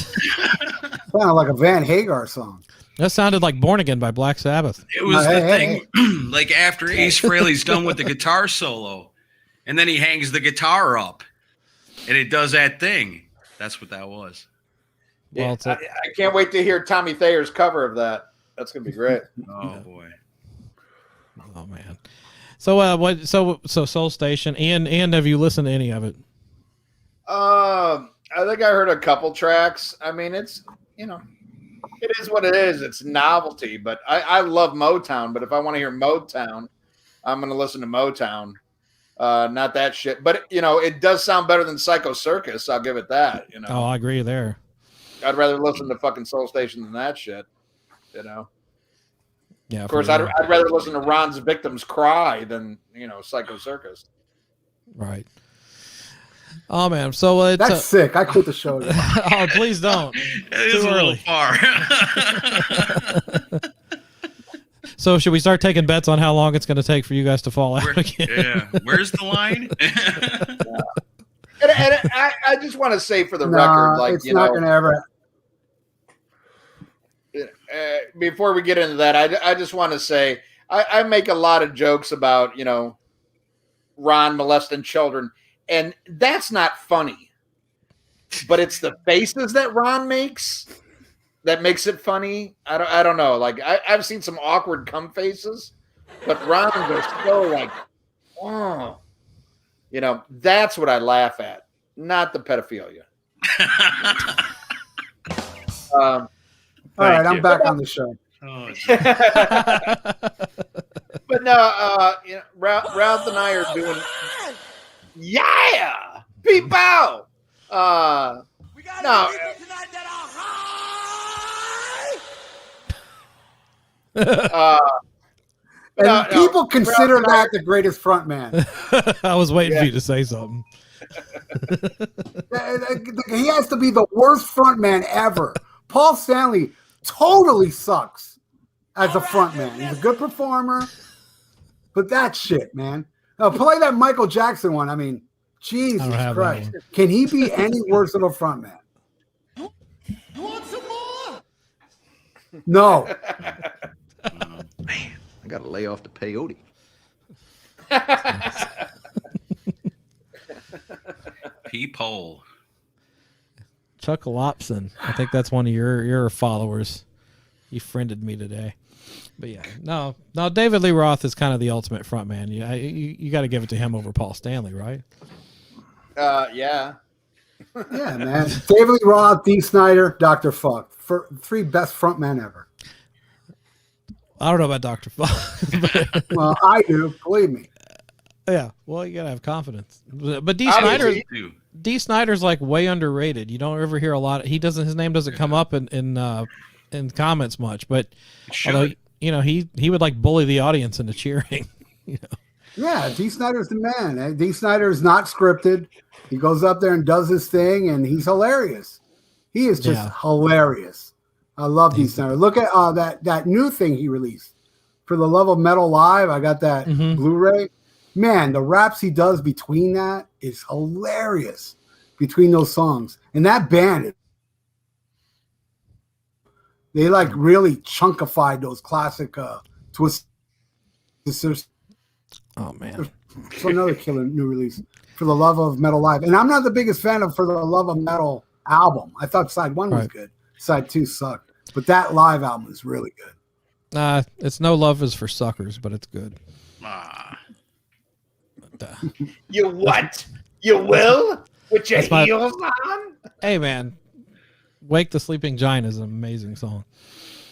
Sounded like a Van Hagar song. That sounded like Born Again by Black Sabbath. It was Hey, the hey, thing, like after Ace Frehley's done with the guitar solo, and then he hangs the guitar up, and it does that thing. That's what that was. Well, I can't wait to hear Tommy Thayer's cover of that. That's gonna be great. Oh boy. Oh man. So what? So Soul Station. Ian, have you listened to any of it? I think I heard a couple tracks. I mean, it's it is what it is. It's novelty, but I love Motown. But if I want to hear Motown, I'm gonna listen to Motown. Not that shit. But it does sound better than Psycho Circus. I'll give it that. Oh, I agree there. I'd rather listen to fucking Soul Station than that shit. Yeah. Of course, I'd rather listen to Ron's Victims Cry than Psycho Circus. Right. Oh man, so it's That's sick. I quit the show. oh, please don't. It is Too a little early. far. So should we start taking bets on how long it's going to take for you guys to fall out again? Yeah. Where's the line? And I just want to say for the record, like it's not going to ever. Before we get into that, I just want to say I make a lot of jokes about Ron molesting children, and that's not funny. But it's the faces that Ron makes that makes it funny. I don't know. Like I've seen some awkward cum faces, but Ron's are so like, oh, that's what I laugh at, not the pedophilia. All right, I'm back on the show. Oh, But no, Ralph and I are doing, yeah, peep out. No, And people consider that the greatest front man. I was waiting for you to say something. He has to be the worst front man ever. Paul Stanley totally sucks as a front man. He's a good performer, but that shit, man. Now play that Michael Jackson one. I mean, Jesus Christ. Can he be any worse of a front man? You want some more? No. Man, I got to lay off the peyote. Peephole. Chuck Lopson. I think that's one of your followers. He friended me today. But yeah, no, David Lee Roth is kind of the ultimate front man. You got to give it to him over Paul Stanley, right? Yeah. Yeah, man. David Lee Roth, Dee Snider, Dr. Fuck. For 3 best front men ever. I don't know about Dr. Fuck. Well, I do. Believe me. Yeah, well, you got to have confidence. But Dee Snider's like way underrated. You don't ever hear a lot. His name doesn't come up in comments much, but although he would like bully the audience into cheering. Yeah, Dee Snider's the man. Dee Snider is not scripted. He goes up there and does his thing, and he's hilarious. He is just hilarious. I love Dee Snider. Look at that new thing he released. For the Love of Metal Live, I got that Blu-ray. Man, the raps he does between that is hilarious. Between those songs. And that band, they like really chunkified those classic Twist. Oh man. So another killer new release, For the Love of Metal Live. And I'm not the biggest fan of For the Love of Metal album. I thought side 1 was good. Side 2 sucked. But that live album is really good. It's No Love Is for Suckers, but it's good. You what? You will? With your heels on? Hey man, Wake the Sleeping Giant is an amazing song.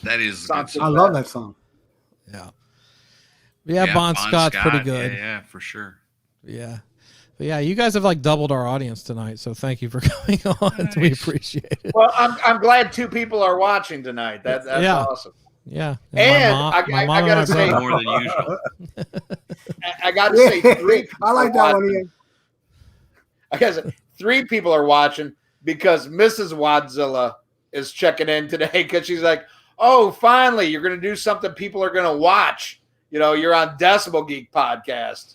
That is I love that song. Yeah, Bon Scott's pretty good. Yeah, for sure. Yeah. But yeah, you guys have like doubled our audience tonight, so thank you for coming on. Nice. We appreciate it. Well, I'm glad 2 people are watching tonight. That's awesome. Yeah. And I gotta say more than usual. I gotta say 3 people I like that one, Ian. I gotta say 3 people are watching because Mrs. Wadzilla is checking in today because she's like, oh, finally, you're gonna do something people are gonna watch. You're on Decibel Geek podcast.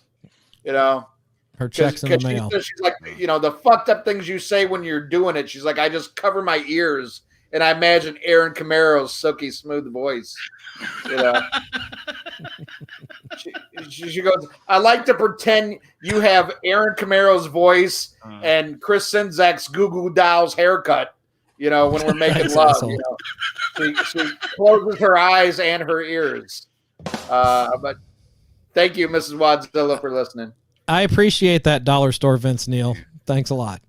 Her checks in the mail. She's like, the fucked up things you say when you're doing it. She's like, I just cover my ears and I imagine Aaron Camaro's silky smooth voice. She goes, I like to pretend you have Aaron Camaro's voice and Chris Sinzak's Goo Goo Dolls haircut. You know, when we're making Thanks, love, asshole. you know, she closes her eyes and her ears. But thank you, Mrs. Wadzilla, for listening. I appreciate that dollar store Vince Neil. Thanks a lot.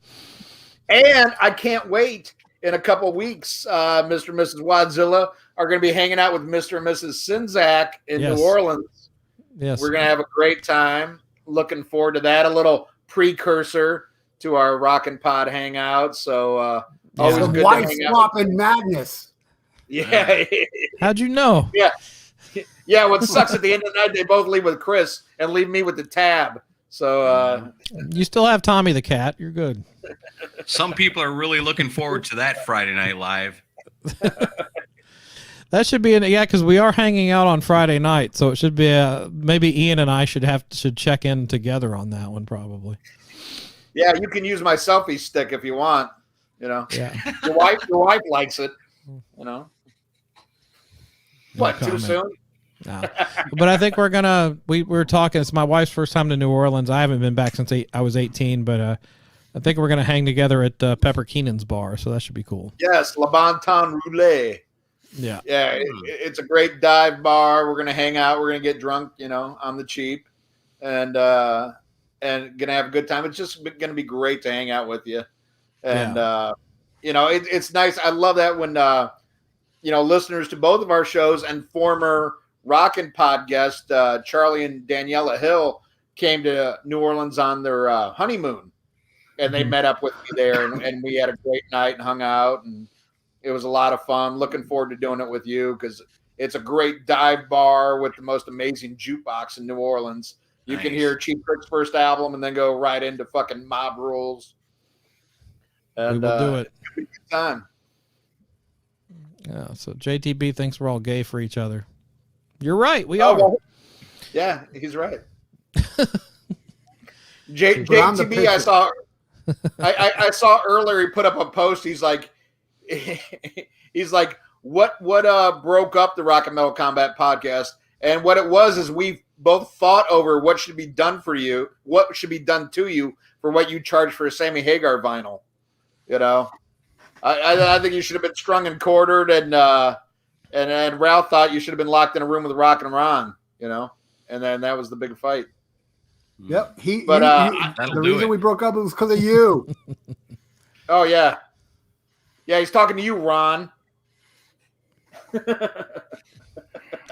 And I can't wait. In a couple weeks, Mr. and Mrs. Wadzilla are going to be hanging out with Mr. and Mrs. Sinzak in Yes. New Orleans. Yes. We're going to have a great time. Looking forward to that. A little precursor to our Rockin' Pod hangout. So always Some good to wife hang out. swapping madness. Yeah. How'd you know? Yeah. What sucks at the end of the night, they both leave with Chris and leave me with the tab. So You still have Tommy the cat. You're good. Some people are really looking forward to that Friday Night Live. That should be because we are hanging out on Friday night, so it should be maybe Ian and I should check in together on that one probably. yeah, you can use my selfie stick if you want. You know, Yeah. your wife likes it. You know, No what too comment. soon? No. But I think we were talking. It's my wife's first time to New Orleans. I haven't been back since I was 18, but I think we're gonna hang together at Pepper Keenan's bar, so that should be cool. Yes, La Bon Ton Roulette. Yeah. Yeah, it's a great dive bar. We're gonna hang out. We're gonna get drunk, you know, on the cheap, and gonna have a good time. It's just gonna be great to hang out with you, and you know, it's nice. I love that when you know, listeners to both of our shows and former Rockin' Pod guest Charlie and Daniela Hill came to New Orleans on their honeymoon, and they met up with me there, and we had a great night and hung out, and it was a lot of fun. Looking forward to doing it with you because it's a great dive bar with the most amazing jukebox in New Orleans. You can hear Chief Trick's first album and then go right into fucking Mob Rules. And We will do it. Good time. Yeah. So JTB thinks we're all gay for each other. You're right. We Oh, are. well, yeah, he's right. But I'm the JTB, I saw earlier. He put up a post. He's like, what broke up the Rock and Metal Combat podcast, and what it was is we both fought over what should be done for you, what should be done to you for what you charge for a Sammy Hagar vinyl. You know, I think you should have been strung and quartered, and Ralph thought you should have been locked in a room with Rock and Ron. You know, and then that was the big fight. Yep. But, The reason we broke up was because of you. Oh yeah. Yeah, he's talking to you, Ron.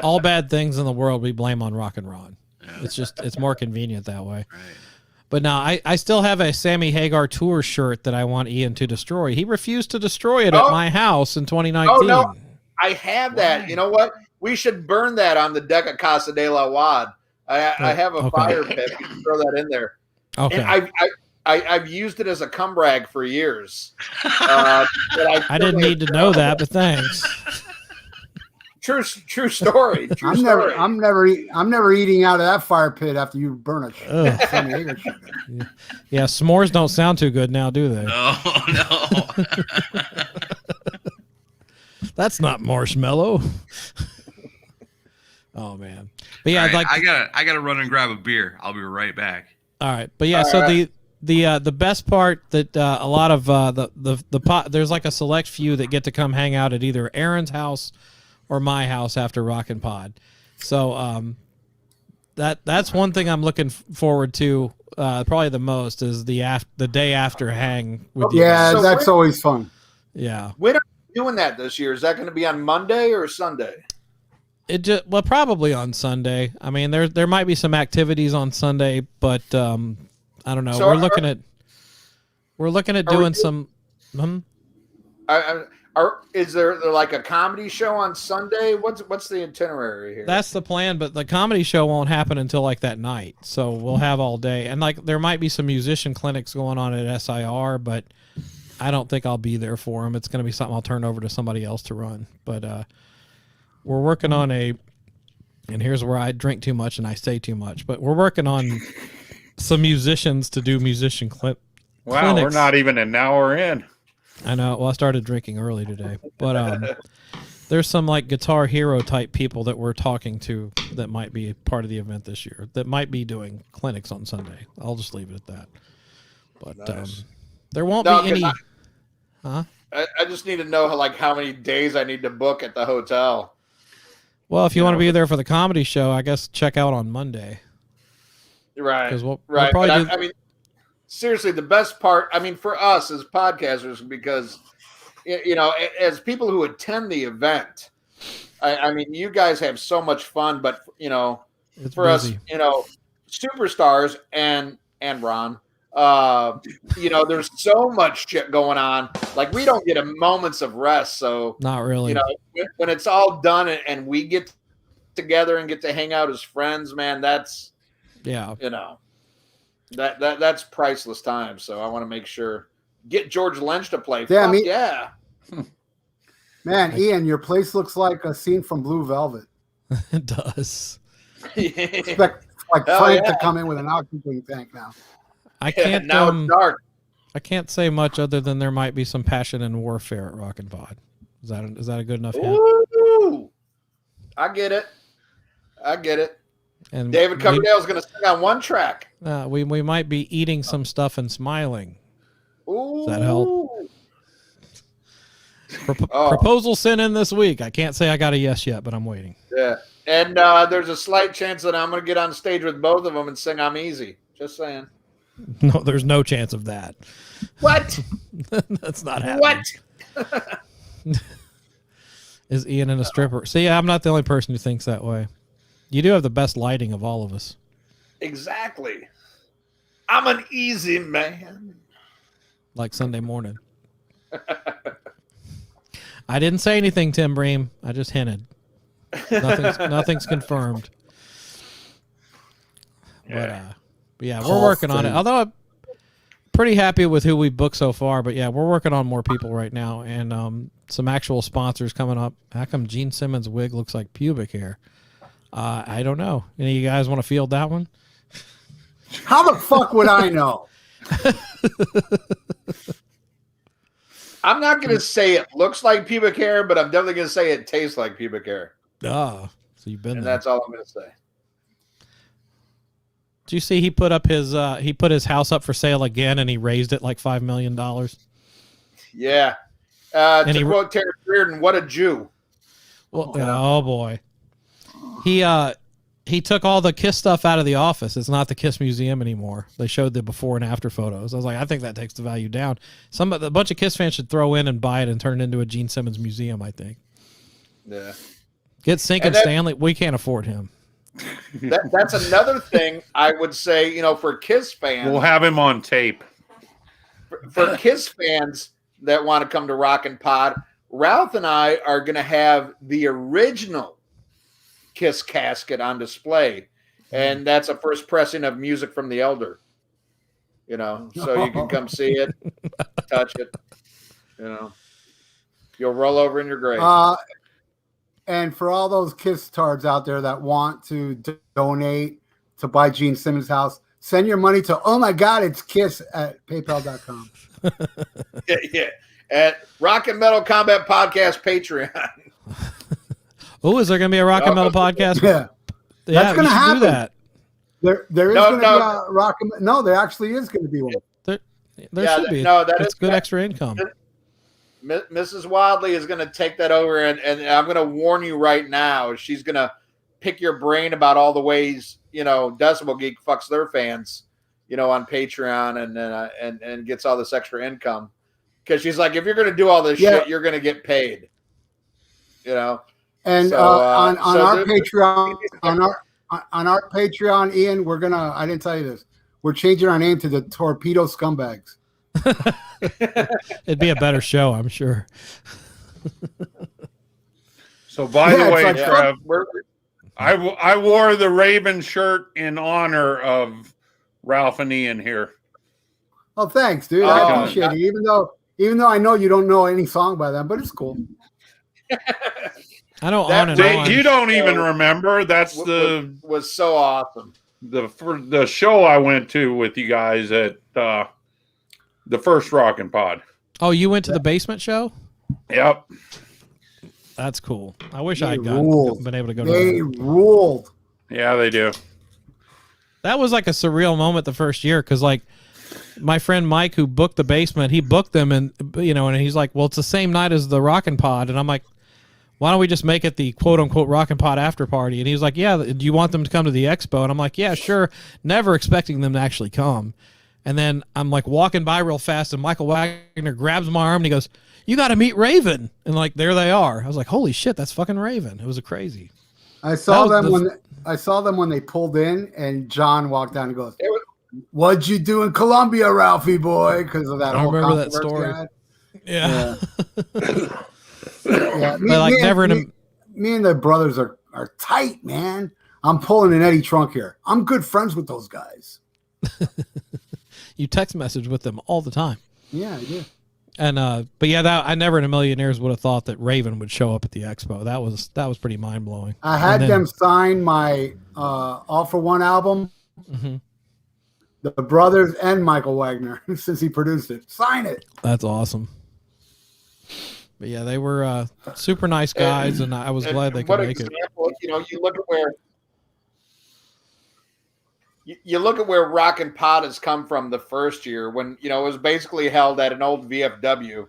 All bad things in the world we blame on Rock and Ron. It's more convenient that way. Right. But now I still have a Sammy Hagar tour shirt that I want Ian to destroy. He refused to destroy it at my house in 2019. Oh no, I have that. You know what? We should burn that on the deck of Casa de la Wad. I have a fire pit. We can throw that in there. Okay. And I've used it as a cum rag for years. But I didn't need to know that, but thanks. True story. True story. I'm never eating out of that fire pit after you burn it. Ugh. Yeah, s'mores don't sound too good now, do they? No. That's not marshmallow. Oh man. But yeah, right, I gotta run and grab a beer. I'll be right back. All right, but yeah, so the best part that a lot of the pot, there's like a select few that get to come hang out at either Aaron's house or my house after Rockin' Pod. So that's one thing I'm looking forward to probably the most is the day after hang with you. Yeah, So that's always fun. Yeah. When are you doing that this year? Is that going to be on Monday or Sunday? Probably on Sunday. I mean, there might be some activities on Sunday, but I don't know. So we're looking at doing some. Is there like a comedy show on Sunday? What's the itinerary here? That's the plan, but the comedy show won't happen until like that night. So we'll have all day, and like there might be some musician clinics going on at SIR, but I don't think I'll be there for them. It's going to be something I'll turn over to somebody else to run. But we're working on and here's where I drink too much and I say too much, but we're working on some musicians to do musician clinics. Wow, we're not even an hour in. I know. Well, I started drinking early today, but there's some like Guitar Hero type people that we're talking to that might be part of the event this year that might be doing clinics on Sunday. I'll just leave it at that. But Nice. there won't be any. I just need to know how many days I need to book at the hotel. Well, if you want to be there for the comedy show, I guess check out on Monday. Right. 'Cause we'll Right. probably But I mean, seriously, the best part, I mean, for us as podcasters, because, as people who attend the event, I mean, you guys have so much fun, but, It's for busy. us, superstars and Ron, there's so much shit going on. Like, we don't get a moments of rest. So, Not really. when it's all done and we get together and get to hang out as friends, man, that's, Yeah. that's priceless time. So I want to make sure get George Lynch to play. Yeah, Fuck yeah. Man, Ian, your place looks like a scene from Blue Velvet. It does. Expect like Hell Frank yeah. to come in with an oxygen tank now. I can't. Now it's dark. I can't say much other than there might be some passion and warfare at Rock and Pod. Is that a good enough hint? Ooh, I get it. And David Coverdale's going to sing on one track. we might be eating some stuff and smiling. Ooh. Does that help? Oh. Proposal sent in this week. I can't say I got a yes yet, but I'm waiting. Yeah. And there's a slight chance that I'm going to get on stage with both of them and sing I'm Easy. Just saying. No, there's no chance of that. What? That's not happening. What? Is Ian in a stripper? See, I'm not the only person who thinks that way. You do have the best lighting of all of us. Exactly. I'm an easy man. Like Sunday morning. I didn't say anything, Tim Bream. I just hinted. Nothing's confirmed. Yeah. But yeah, we're working on it. Although I'm pretty happy with who we booked so far. But yeah, we're working on more people right now and some actual sponsors coming up. How come Gene Simmons' wig looks like pubic hair? I don't know. Any of you guys want to field that one? How the fuck would I know? I'm not going to say it looks like pubic hair, but I'm definitely going to say it tastes like pubic hair. So you've been And there. that's all I'm going to say. Did you see he put his house up for sale again and he raised it like $5 million? Yeah. And To quote Terrence Reardon, what a Jew. Well, oh boy. He took all the Kiss stuff out of the office. It's not the Kiss Museum anymore. They showed the before and after photos. I was like, I think that takes the value down. A bunch of Kiss fans should throw in and buy it and turn it into a Gene Simmons museum, I think. Yeah. Get Sinkin' Stanley. We can't afford him. That's another thing I would say, for Kiss fans. We'll have him on tape. For Kiss fans that want to come to Rockin' Pod, Ralph and I are going to have the original Kiss casket on display, and that's a first pressing of Music from the Elder. So you can come see it, touch it. You'll roll over in your grave. And for all those Kiss tards out there that want to donate to buy Gene Simmons' house, send your money to oh my god, it's Kiss at PayPal.com. Yeah. At Rock and Metal Combat Podcast Patreon. Oh, is there going to be a Rock and Metal podcast? Yeah. That's going to happen. Do that. There is going to be a Rock and No, there actually is going to be one. There Yeah, should be. no, that It's is good correct. extra income. Mrs. Wadley is going to take that over, and I'm going to warn you right now. She's going to pick your brain about all the ways Decibel Geek fucks their fans, on Patreon and gets all this extra income. Because she's like, if you're going to do all this shit, you're going to get paid. And So, on so our there- Patreon, on our Patreon, Ian, we're gonna. I didn't tell you this. We're changing our name to the Torpedo Scumbags. It'd be a better show, I'm sure. So by the Yeah, way, it's like- Trev, I wore the Raven shirt in honor of Ralph and Ian here. Oh, thanks, dude. Oh, I appreciate it. Even though I know you don't know any song by them, but it's cool. I know That on and day- on. You don't even remember. That's was so awesome. the show I went to with you guys at the first Rockin' Pod. Oh, you went to the basement show? Yep. That's cool. I wish They I'd ruled. been able to go to They that. ruled. Yeah, they do. That was like a surreal moment the first year because, like, my friend Mike, who booked the basement, he booked them, and and he's like, well, it's the same night as the Rockin' Pod, and I'm like, why don't we just make it the quote unquote Rockin' Pod after party? And he's like, yeah, do you want them to come to the expo? And I'm like, yeah, sure. Never expecting them to actually come. And then I'm like walking by real fast, and Michael Wagner grabs my arm and he goes, you got to meet Raven. And like, there they are. I was like, holy shit, that's fucking Raven. It was crazy. I saw them when they pulled in, and John walked down and goes, what'd you do in Colombia, Ralphie boy? Because of that I whole remember that controversy. story. Yeah. Yeah. Me and the brothers are tight, man. I'm pulling an Eddie Trunk here. I'm good friends with those guys. You text message with them all the time. Yeah, I do. And but yeah, I never in a million years would have thought that Raven would show up at the expo. That was pretty mind blowing. I had them sign my All for One album. Mm-hmm. The brothers and Michael Wagner, since he produced it. Sign it. That's awesome. But yeah, they were super nice guys, and I was glad they could make it. You look at where Rockin' Pod has come from the first year, when it was basically held at an old VFW,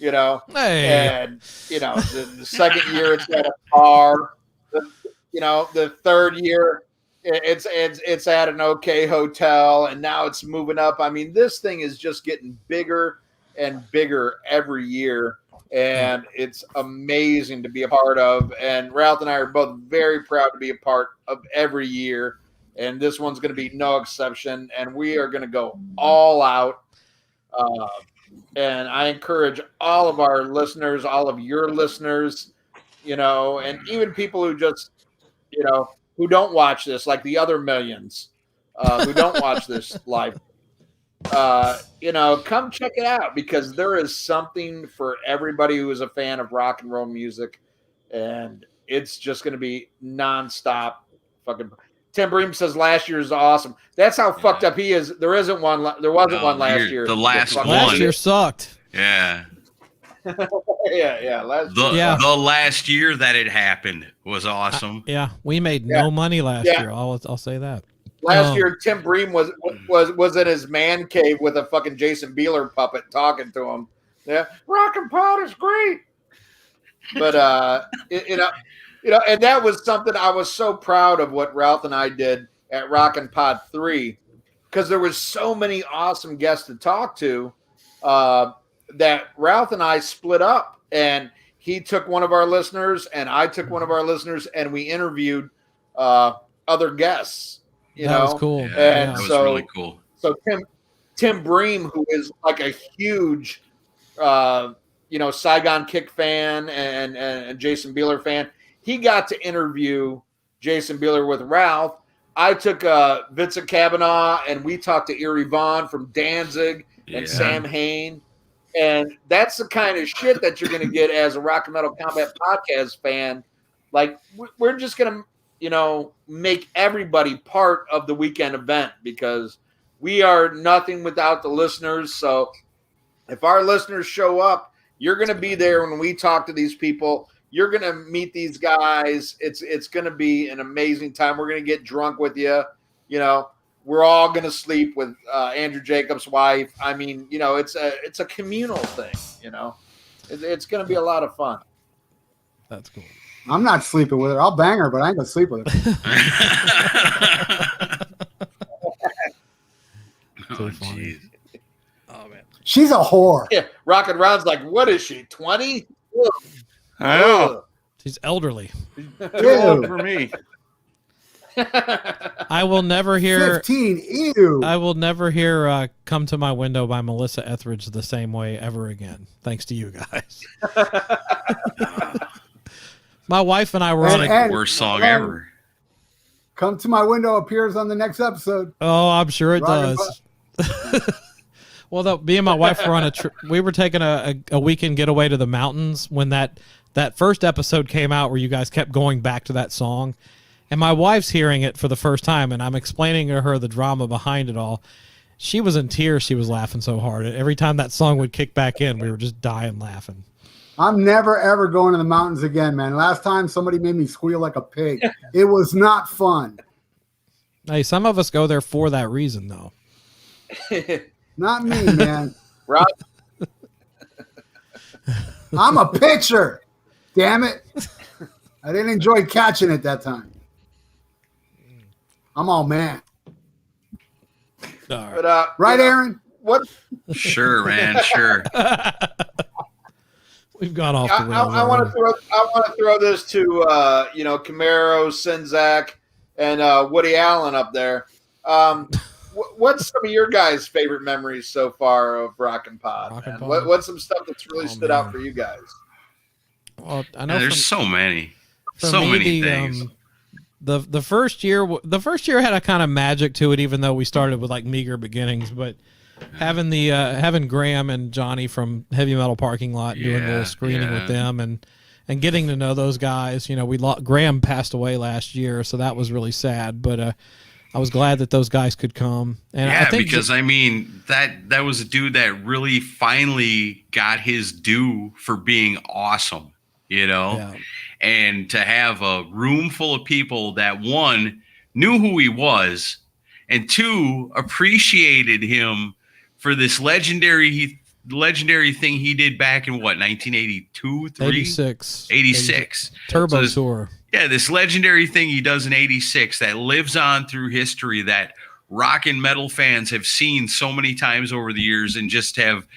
and the second year it's at a bar, the third year it's at an okay hotel, and now it's moving up. I mean, this thing is just getting bigger and bigger every year, and it's amazing to be a part of. And Ralph and I are both very proud to be a part of every year. And this one's going to be no exception, and we are going to go all out. And I encourage all of our listeners, all of your listeners, and even people who just, who don't watch this, like the other millions who don't watch this live, come check it out, because there is something for everybody who is a fan of rock and roll music, and it's just going to be nonstop fucking. Tim Bream says last year is awesome. That's how fucked up he is. There wasn't one last year. The last one. Last year sucked. Yeah. yeah. The last year that it happened was awesome. Yeah, we made no money last year. I'll say that. Last year, Tim Bream was in his man cave with a fucking Jason Bieler puppet talking to him. Yeah, Rockin' Pod is great. But and that was something I was so proud of, what Ralph and I did at Rockin' Pod 3, because there was so many awesome guests to talk to that Ralph and I split up, and he took one of our listeners and I took one of our listeners, and we interviewed other guests. That was cool. Yeah, and that was really cool. So Tim Bream, who is like a huge Saigon Kick fan and Jason Bieler fan, he got to interview Jason Bieler with Ralph. I took Vincent Kavanaugh, and we talked to Erie Vaughn from Danzig and Sam Hain. And that's the kind of shit that you're going to get as a Rock and Metal Combat Podcast fan. Like, we're just going to, make everybody part of the weekend event, because we are nothing without the listeners. So if our listeners show up, you're going to be there when we talk to these people. You're going to meet these guys. It's going to be an amazing time. We're going to get drunk with you. We're all going to sleep with Andrew Jacobs' wife. I mean, it's a communal thing, It's going to be a lot of fun. That's cool. I'm not sleeping with her. I'll bang her, but I ain't going to sleep with her. Oh, jeez. Oh, man. She's a whore. Yeah, Rockin' Ron's like, what is she, 20? I know. She's elderly. Too old for me. I will never hear 15. Ew. I will never hear "Come to My Window" by Melissa Etheridge the same way ever again. Thanks to you guys. My wife and I were on the worst song ever. Come to My Window appears on the next episode. Oh, I'm sure it does. Well, me and my wife were on a trip. We were taking a weekend getaway to the mountains when that first episode came out, where you guys kept going back to that song. And my wife's hearing it for the first time, and I'm explaining to her the drama behind it all. She was in tears. She was laughing so hard. Every time that song would kick back in, we were just dying laughing. I'm never, ever going to the mountains again, man. Last time somebody made me squeal like a pig. It was not fun. Hey, some of us go there for that reason, though. Not me, man. Rob, I'm a pitcher. Damn it. I didn't enjoy catching it that time. I'm all man. but Right, Aaron? what Sure, man. Sure. We've gone off I the rails. want to throw this to Camaro, Sinzak, and Woody Allen up there. What's some of your guys' favorite memories so far of Rockin' Pod? Rockin' Man? Pod. What's some stuff that's really stood out for you guys? Well, I know Man, there's so many. for So me, many things. The first year had a kind of magic to it, even though we started with like meager beginnings. But having having Graham and Johnny from Heavy Metal Parking Lot doing a little screening with them and getting to know those guys. Graham passed away last year, so that was really sad. But I was glad that those guys could come. And I think because I mean that was a dude that really finally got his due for being awesome, and to have a room full of people that one knew who he was and two appreciated him for this legendary thing he did back in 1982, 86 Turbo Tour. Yeah, this legendary thing he does in 86 that lives on through history that rock and metal fans have seen so many times over the years and just have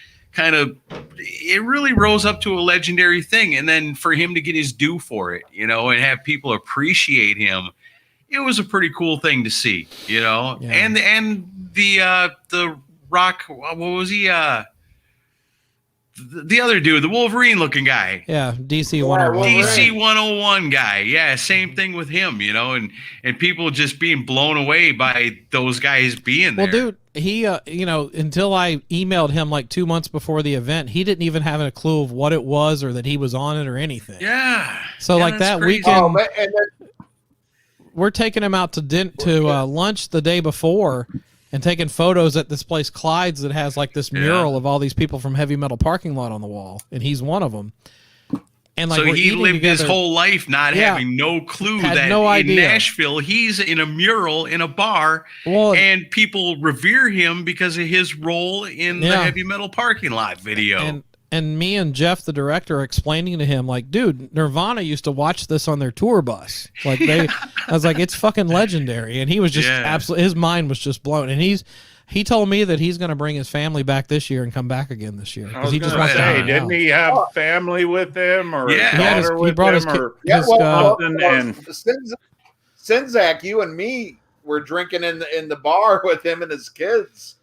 it really rose up to a legendary thing. And then for him to get his due for it, and have people appreciate him, it was a pretty cool thing to see, Yeah. And the rock, what was he? The other dude, the Wolverine looking guy. Yeah, DC 101. DC 101 guy. Yeah, same thing with him, and people just being blown away by those guys being there. Well, dude, he, until I emailed him like 2 months before the event, he didn't even have a clue of what it was or that he was on it or anything. Yeah. So like that crazy. weekend, we're taking him out to lunch the day before and taking photos at this place, Clyde's, that has like this mural of all these people from Heavy Metal Parking Lot on the wall, and he's one of them. And like, so he lived his whole life not having no clue that in Nashville he's in a mural in a bar, and people revere him because of his role in the Heavy Metal Parking Lot video. And me and Jeff, the director, are explaining to him, like, dude, Nirvana used to watch this on their tour bus. Like, I was like, it's fucking legendary. And he was just absolutely, his mind was just blown. And he told me that he's going to bring his family back this year and come back again this year. He just wants to hang didn't out. He have family with him or daughter he brought his Sinzak, you and me were drinking in the bar with him and his kids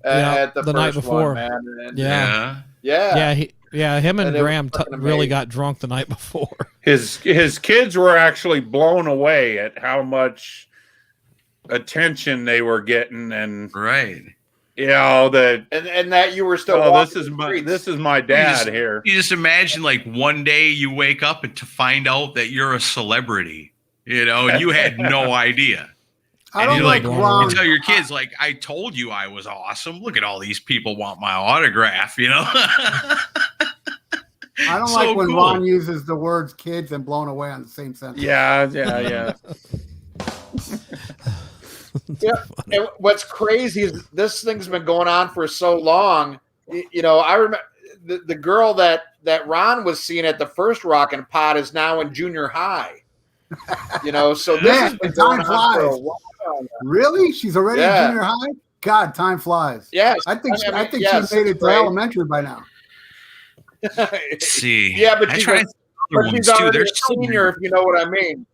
at the night before. Man. And, him and Graham really got drunk the night before. His kids were actually blown away at how much attention they were getting, and that and that you were still this is my dad here. You just imagine like one day you wake up and to find out that you're a celebrity, and you had no idea. I don't like you tell your kids, like, I told you I was awesome. Look at all these people want my autograph, I don't like when Ron uses the words kids and blown away on the same sentence. Yeah. And what's crazy is this thing's been going on for so long. I remember the girl that Ron was seeing at the first Rockin' Pod is now in junior high. So this has been going on for a while. Really? She's already in junior high? God, time flies. Yes. I think she made it to elementary by now. See. Yeah, but she's already a senior, if you know what I mean.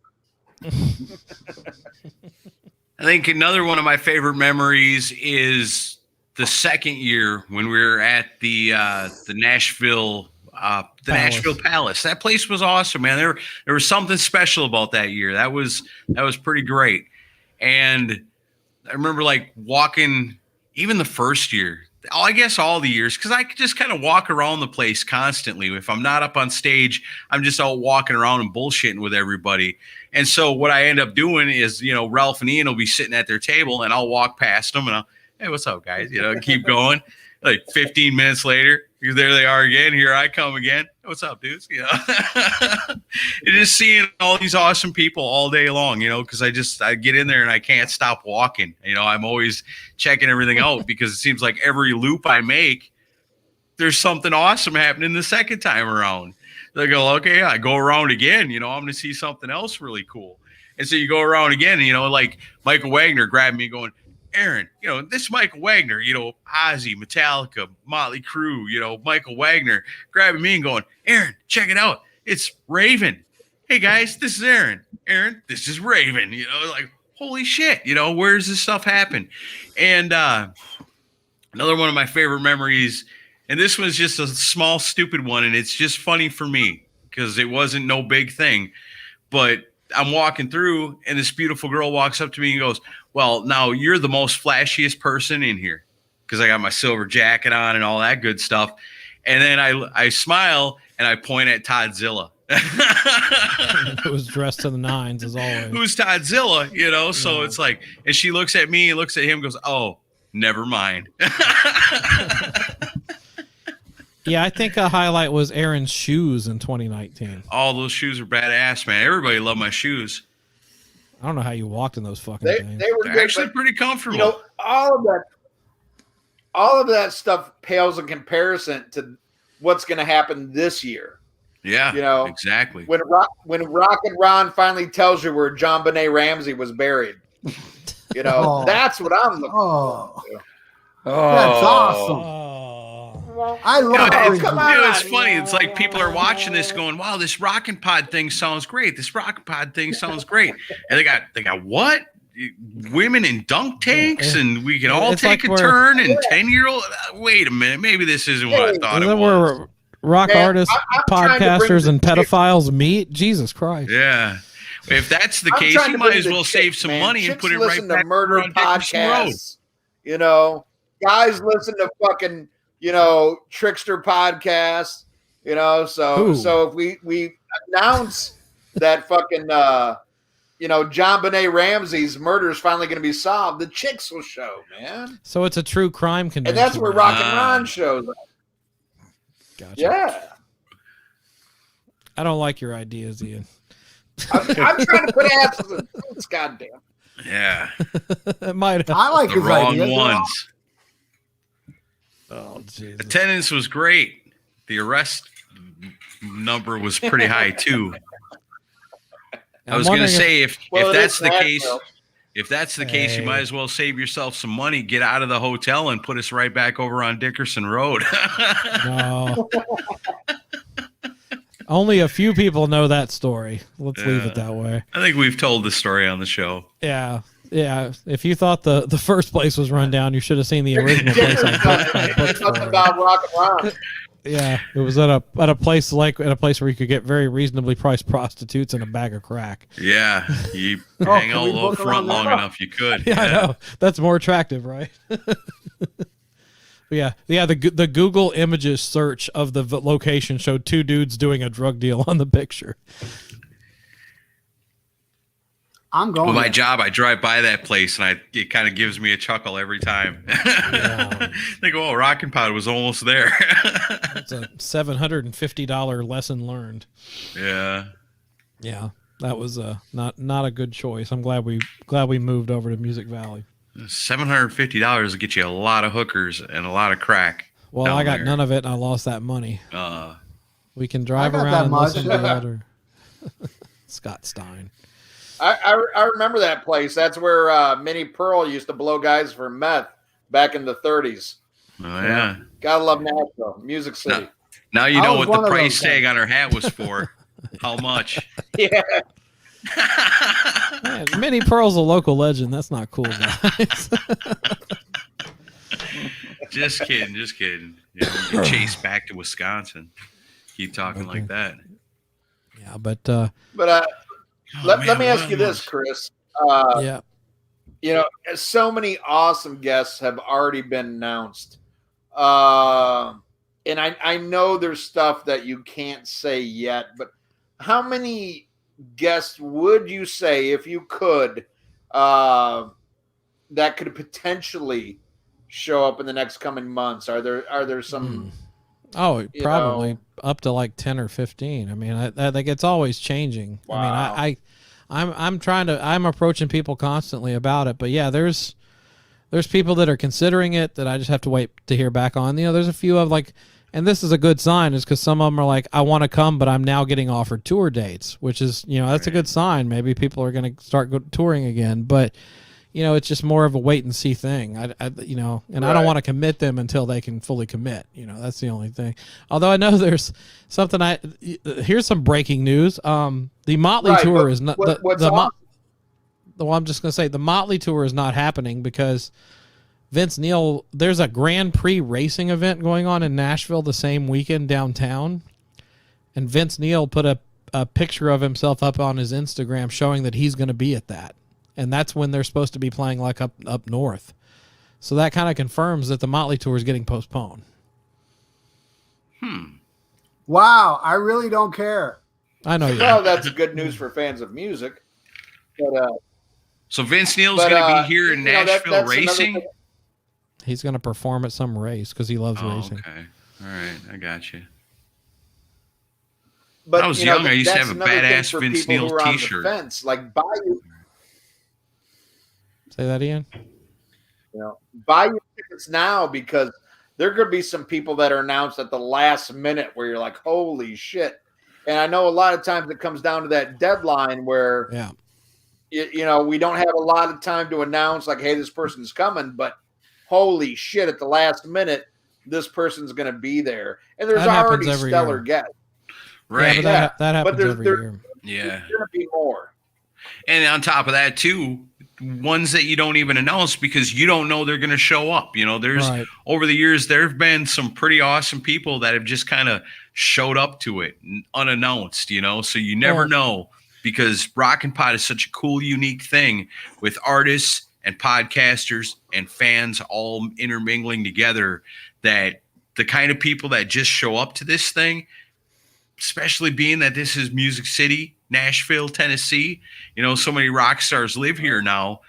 I think another one of my favorite memories is the second year when we were at the Nashville Nashville Palace. That place was awesome, man. There was something special about that year. That was pretty great. And I remember like walking, even the first year, I guess all the years, because I could just kind of walk around the place constantly. If I'm not up on stage, I'm just out walking around and bullshitting with everybody. And so what I end up doing is, Ralph and Ian will be sitting at their table and I'll walk past them and hey, what's up, guys? Keep going. Like 15 minutes later, There they are again. Here I come again. What's up, dudes? You know, and just seeing all these awesome people all day long, you know, because I get in there and I can't stop walking. You know, I'm always checking everything out because it seems like every loop I make, there's something awesome happening the second time around. They go, okay, I go around again. You know, I'm going to see something else really cool. And so you go around again, and, you know, like Michael Wagner grabbed me going, Aaron, you know, this Michael Wagner, you know, Ozzy, Metallica, Motley Crue, you know, Michael Wagner grabbing me and going, Aaron, check it out. It's Raven. Hey, guys, this is Aaron. Aaron, this is Raven. You know, like, holy shit, you know, where does this stuff happen? And another one of my favorite memories, and this was just a small, stupid one, and it's just funny for me because it wasn't no big thing, but I'm walking through, and this beautiful girl walks up to me and goes, well, now you're the most flashiest person in here because I got my silver jacket on and all that good stuff. And then I smile, and I point at Toddzilla. It was dressed to the nines, as always. Who's Toddzilla, you know? So it's like, and she looks at me and looks at him and goes, oh, never mind. Yeah, I think a highlight was Aaron's shoes in 2019. All those shoes are badass, man. Everybody loved my shoes. I don't know how you walked in those fucking things. They're actually pretty comfortable. You know, all of that stuff pales in comparison to what's going to happen this year. Yeah, you know, exactly. When Rocket Ron finally tells you where John Benet Ramsey was buried, you know, that's what I'm looking for. That's awesome. I love it. It's funny. It's like people are watching this going, wow, this Rockin' Pod thing sounds great. This Rockin' Pod thing sounds great. And they got what? Women in dunk tanks, and we can all take like a turn, and 10-year-old. Wait a minute. Maybe this isn't what I thought it was. Where rock artists, podcasters, and pedophiles meet? Jesus Christ. Yeah. If that's the case, you might as well save some money and put it right back murder podcasts. You know, guys listen to fucking, you know, trickster podcasts, you know, so if we announce that fucking you know, John Benet Ramsey's murder is finally going to be solved, the chicks will show, man. So it's a true crime convention. And that's where Rock and Ron shows up. Gotcha. Yeah. I don't like your ideas, Ian. I'm trying to put asses in boots, goddamn. Yeah. It might have. I like the his wrong ideas. ones. Oh, Jesus. Attendance was great. The arrest number was pretty high too. I was going to say if that's the case, if that's the case, you might as well save yourself some money, get out of the hotel, and put us right back over on Dickerson Road. No. Only a few people know that story. Let's leave it that way. I think we've told the story on the show. Yeah. Yeah. If you thought the first place was run down, you should have seen the original place. Something about Rock and Ron. Yeah, it was at a place where you could get very reasonably priced prostitutes and a bag of crack. Yeah, you hang out a little front long enough, you could. Yeah, I know. That's more attractive, right? Yeah. The Google Images search of the location showed two dudes doing a drug deal on the picture. I'm going. With my job, I drive by that place, and it kind of gives me a chuckle every time. Yeah. They go, "Oh, Rockin' Pod was almost there." It's a $750 lesson learned. Yeah. Yeah, that was not a good choice. I'm glad we moved over to Music Valley. $750 will get you a lot of hookers and a lot of crack. Well, I got none of it, and I lost that money. We can drive around and listen to other Scott Stein. I remember that place. That's where Minnie Pearl used to blow guys for meth back in the 30s. Oh, yeah. Gotta love Nashville, Music City. Now you know what the price tag on her hat was for. How much? Yeah. Man, Minnie Pearl's a local legend. That's not cool, guys. Just kidding. You know, get chased back to Wisconsin. Keep talking like that. Yeah, but let me ask you this, Chris. Yeah. You know, so many awesome guests have already been announced. And I know there's stuff that you can't say yet, but how many guests would you say, if you could, that could potentially show up in the next coming months? Are there some Oh, probably up to like 10 or 15. I mean, I think it's always changing. Wow. I mean, I'm approaching people constantly about it, but yeah, there's people that are considering it that I just have to wait to hear back on. You know, there's a few of like, and this is a good sign, is because some of them are like, I want to come, but I'm now getting offered tour dates, which is, you know, that's a good sign. Maybe people are going to start touring again, but you know, it's just more of a wait and see thing. You know, and I don't want to commit them until they can fully commit. You know, that's the only thing. Although I know there's something. Here's some breaking news. The Motley tour is not well, I'm just gonna say the Motley tour is not happening because Vince Neil. There's a Grand Prix racing event going on in Nashville the same weekend downtown, and Vince Neil put a picture of himself up on his Instagram showing that he's going to be at that. And that's when they're supposed to be playing like up north. So that kind of confirms that the Motley tour is getting postponed. Wow, I really don't care. I know you. Well, that's good news for fans of music. But, so Vince Neil's going to be here in Nashville racing? He's going to perform at some race because he loves racing. Okay. All right. I got you. But when I was young, I used to have a badass Vince Neil t-shirt. Like, buy you. Say that, Ian. You know, buy your tickets now because there are going to be some people that are announced at the last minute where you're like, holy shit. And I know a lot of times it comes down to that deadline where, you know, we don't have a lot of time to announce like, hey, this person's coming, but holy shit, at the last minute, this person's going to be there. And there's already stellar guests. Right. Yeah, but that happens every year. Yeah. There's going to be more. And on top of that, too, ones that you don't even announce because you don't know they're going to show up. You know, there's over the years, there have been some pretty awesome people that have just kind of showed up to it unannounced, you know, so you never know because Rockin' Pod is such a cool, unique thing with artists and podcasters and fans all intermingling together that the kind of people that just show up to this thing, especially being that this is Music City, Nashville, Tennessee, you know, so many rock stars live here now.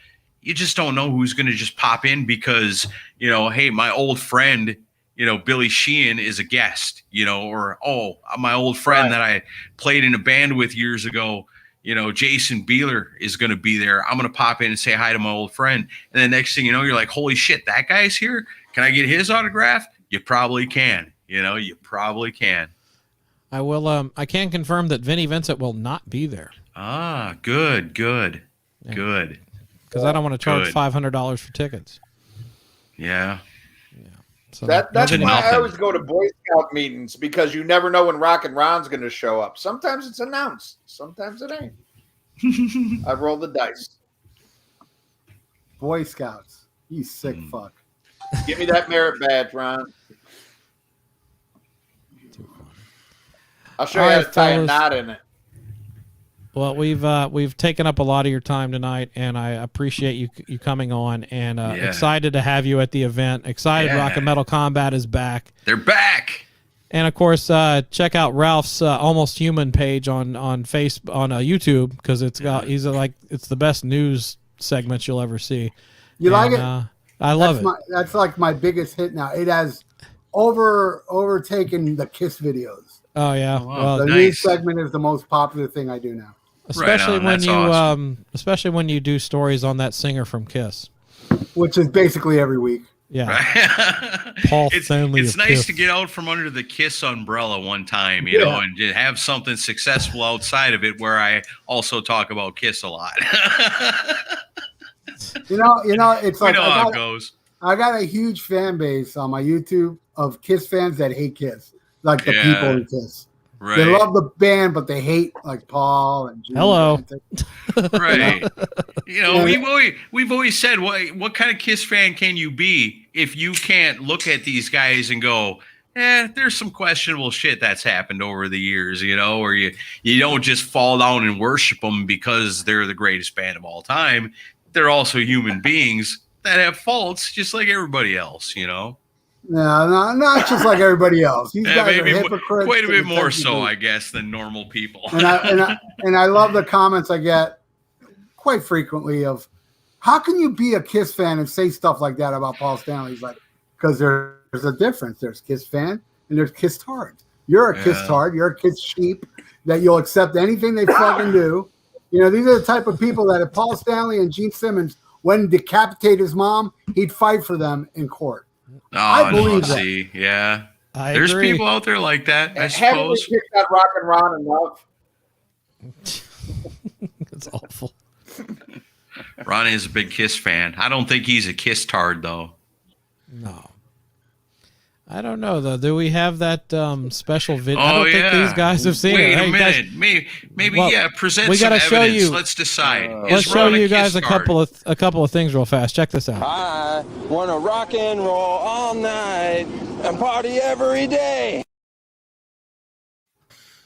You just don't know who's going to just pop in because, you know, hey, my old friend, you know, Billy Sheehan is a guest, you know, or, oh, my old friend that I played in a band with years ago, you know, Jason Beeler is going to be there. I'm going to pop in and say hi to my old friend. And the next thing you know, you're like, holy shit, that guy's here. Can I get his autograph? You probably can. You know, you probably can. I will. I can confirm that Vinnie Vincent will not be there. Ah, good. Because I don't want to charge $500 for tickets. Yeah. So that's why I always go to Boy Scout meetings because you never know when Rockin' Ron's going to show up. Sometimes it's announced, sometimes it ain't. I roll the dice. Boy Scouts, you sick fuck. Give me that merit badge, Ron. I'll show you how to tie a knot in it. Well, we've taken up a lot of your time tonight, and I appreciate you coming on, and excited to have you at the event. Excited Rock and Metal Combat is back. They're back. And of course, check out Ralph's Almost Human page on YouTube because it's the best news segments you'll ever see. You like it? I love it. That's like my biggest hit now. It has overtaken the Kiss videos. Oh yeah, well, the news segment is the most popular thing I do now. Especially when you especially when you do stories on that singer from Kiss, which is basically every week. Yeah, Paul Stanley. It's nice Kiss. To get out from under the Kiss umbrella one time, you know, and to have something successful outside of it, where I also talk about Kiss a lot. you know, it's like how it goes. I got a huge fan base on my YouTube of Kiss fans that hate Kiss, like the people in Kiss. Right. They love the band, but they hate like Paul and Jimmy. Hello. Right. You know, we've always said, what kind of Kiss fan can you be if you can't look at these guys and go, there's some questionable shit that's happened over the years, you know, or you don't just fall down and worship them because they're the greatest band of all time. They're also human beings that have faults just like everybody else, you know. No, not just like everybody else. These guys are hypocrites. Quite a bit more so, I guess, than normal people. and I love the comments I get quite frequently of, how can you be a Kiss fan and say stuff like that about Paul Stanley? He's like, because there's a difference. There's Kiss fan and there's kiss-tards. You're a kiss-tard. You're a kiss sheep that you'll accept anything they fucking do. You know, these are the type of people that if Paul Stanley and Gene Simmons went and decapitated his mom, he'd fight for them in court. Oh, I believe that. see, yeah. I There's agree. people out there like that, I Haven't we suppose. kicked out Rock and Ron enough? It's awful. Ron is a big Kiss fan. I don't think he's a Kiss tard, though. No. I don't know though. Do we have that special video? I Oh, don't think these guys have seen Wait it. a Hey, minute. guys, Maybe well, yeah. Present we some gotta show evidence. you- Let's decide. let's Is show Ron you a guys Kiss a couple of things real fast. Check this out. I wanna rock and roll all night and party every day.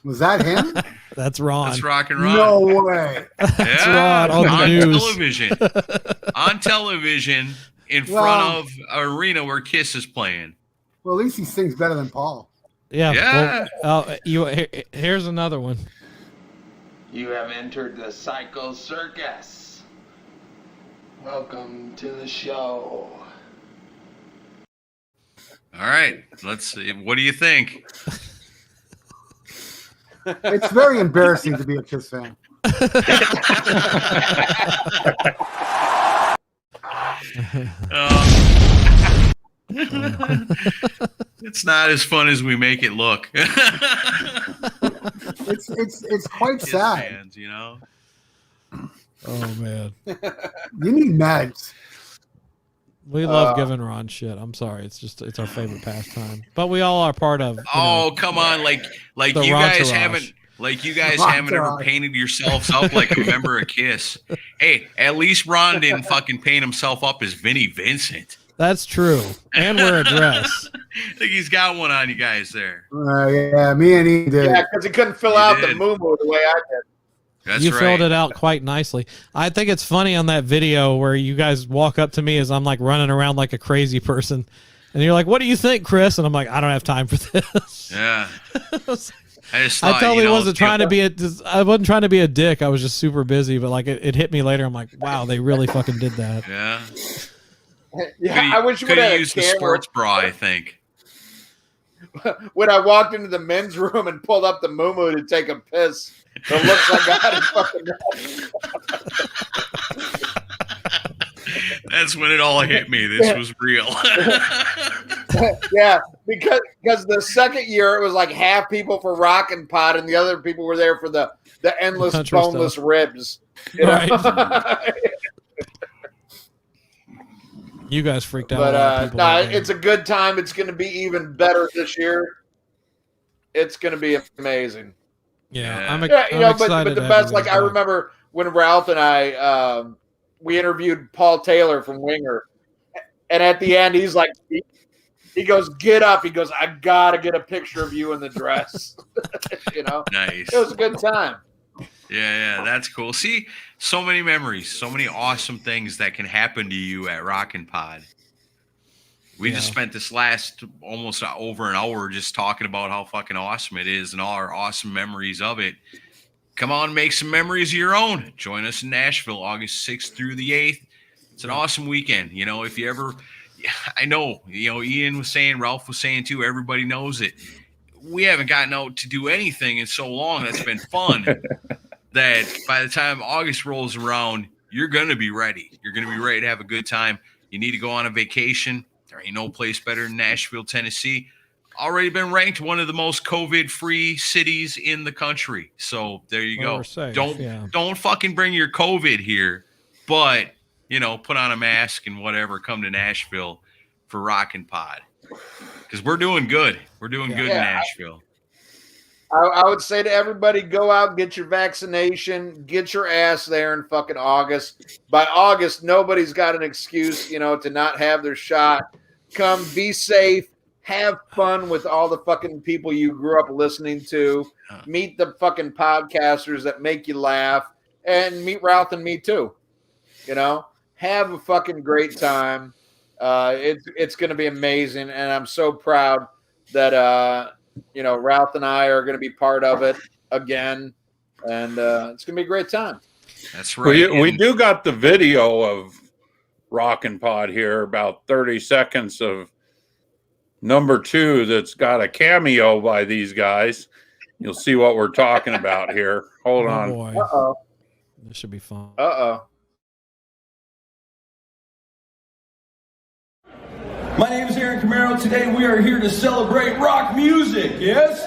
Was that him? That's Ron. That's Rock and Ron. No way. That's Yeah, Ron on the news. television. On television, in front of an arena where Kiss is playing. Well, at least he sings better than Paul. Yeah. Yeah. Well, here's another one. You have entered the Psycho Circus. Welcome to the show. All right. Let's see. What do you think? It's very embarrassing to be a Kiss fan. It's not as fun as we make it look. It's quite Kiss sad. fans, you know. Oh man. You need meds. We love giving Ron shit. I'm sorry. It's our favorite pastime. But we all are part of. Oh, come on. Like the you guys entourage. haven't ever painted yourselves up like a member of Kiss. Hey, at least Ron didn't fucking paint himself up as Vinnie Vincent. That's true. And wear a dress. I think he's got one on you guys there. Yeah, me and he did. Yeah, because he couldn't fill You out did. the moo the way I did. That's You right. filled it out quite nicely. I think it's funny on that video where you guys walk up to me as I'm like running around like a crazy person. And you're like, what do you think, Chris? And I'm like, I don't have time for this. Yeah. I just I thought, totally wasn't trying to be I wasn't trying to be a dick. I was just super busy, but like it hit me later. I'm like, wow, they really fucking did that. Yeah. Yeah, I wish we could would have have used the sports bra, I think. When I walked into the men's room and pulled up the moo to take a piss, it looks like I had a fucking. That's when it all hit me. This was real. Yeah, because the second year it was like half people for Rock and Pod and the other people were there for the endless Country boneless stuff. ribs. You know? Right. You guys freaked out. But it's a good time. It's going to be even better this year. It's going to be amazing. yeah. Yeah. I'm But excited. the to have best, you like guys I back. remember when Ralph and I we interviewed Paul Taylor from Winger, and at the end he's like, he goes, "Get up!" He goes, "I gotta get a picture of you in the dress." You know, Nice. it was a good time. Yeah, that's cool. See, so many memories, so many awesome things that can happen to you at Rockin' Pod. We just spent this last almost over an hour just talking about how fucking awesome it is and all our awesome memories of it. Come on, make some memories of your own. Join us in Nashville, August 6th through the 8th. It's an awesome weekend. You know, if you ever, I know, you know, Ian was saying, Ralph was saying too, everybody knows it. We haven't gotten out to do anything in so long that's been fun that by the time August rolls around, you're going to be ready. You're going to be ready to have a good time. You need to go on a vacation. There ain't no place better than Nashville, Tennessee. Already been ranked one of the most COVID-free cities in the country. So there you Well, go. we're safe, Don't fucking bring your COVID here, but you know, put on a mask and whatever. Come to Nashville for Rockin' Pod because we're doing good. We're doing good in Nashville. I would say to everybody, go out and get your vaccination, get your ass there in fucking August. By August, nobody's got an excuse, you know, to not have their shot. Come, be safe, have fun with all the fucking people you grew up listening to. Meet the fucking podcasters that make you laugh, and meet Ralph and me too. You know, have a fucking great time. It's going to be amazing, and I'm so proud that you know, Ralph and I are going to be part of it again, and it's going to be a great time. That's right. We do got the video of Rockin' Pod here, about 30 seconds of number 2 that's got a cameo by these guys. You'll see what we're talking about here. Hold on. Boy. Uh-oh. This should be fun. Uh-oh. My name is Aaron Camaro. Today we are here to celebrate rock music, yes?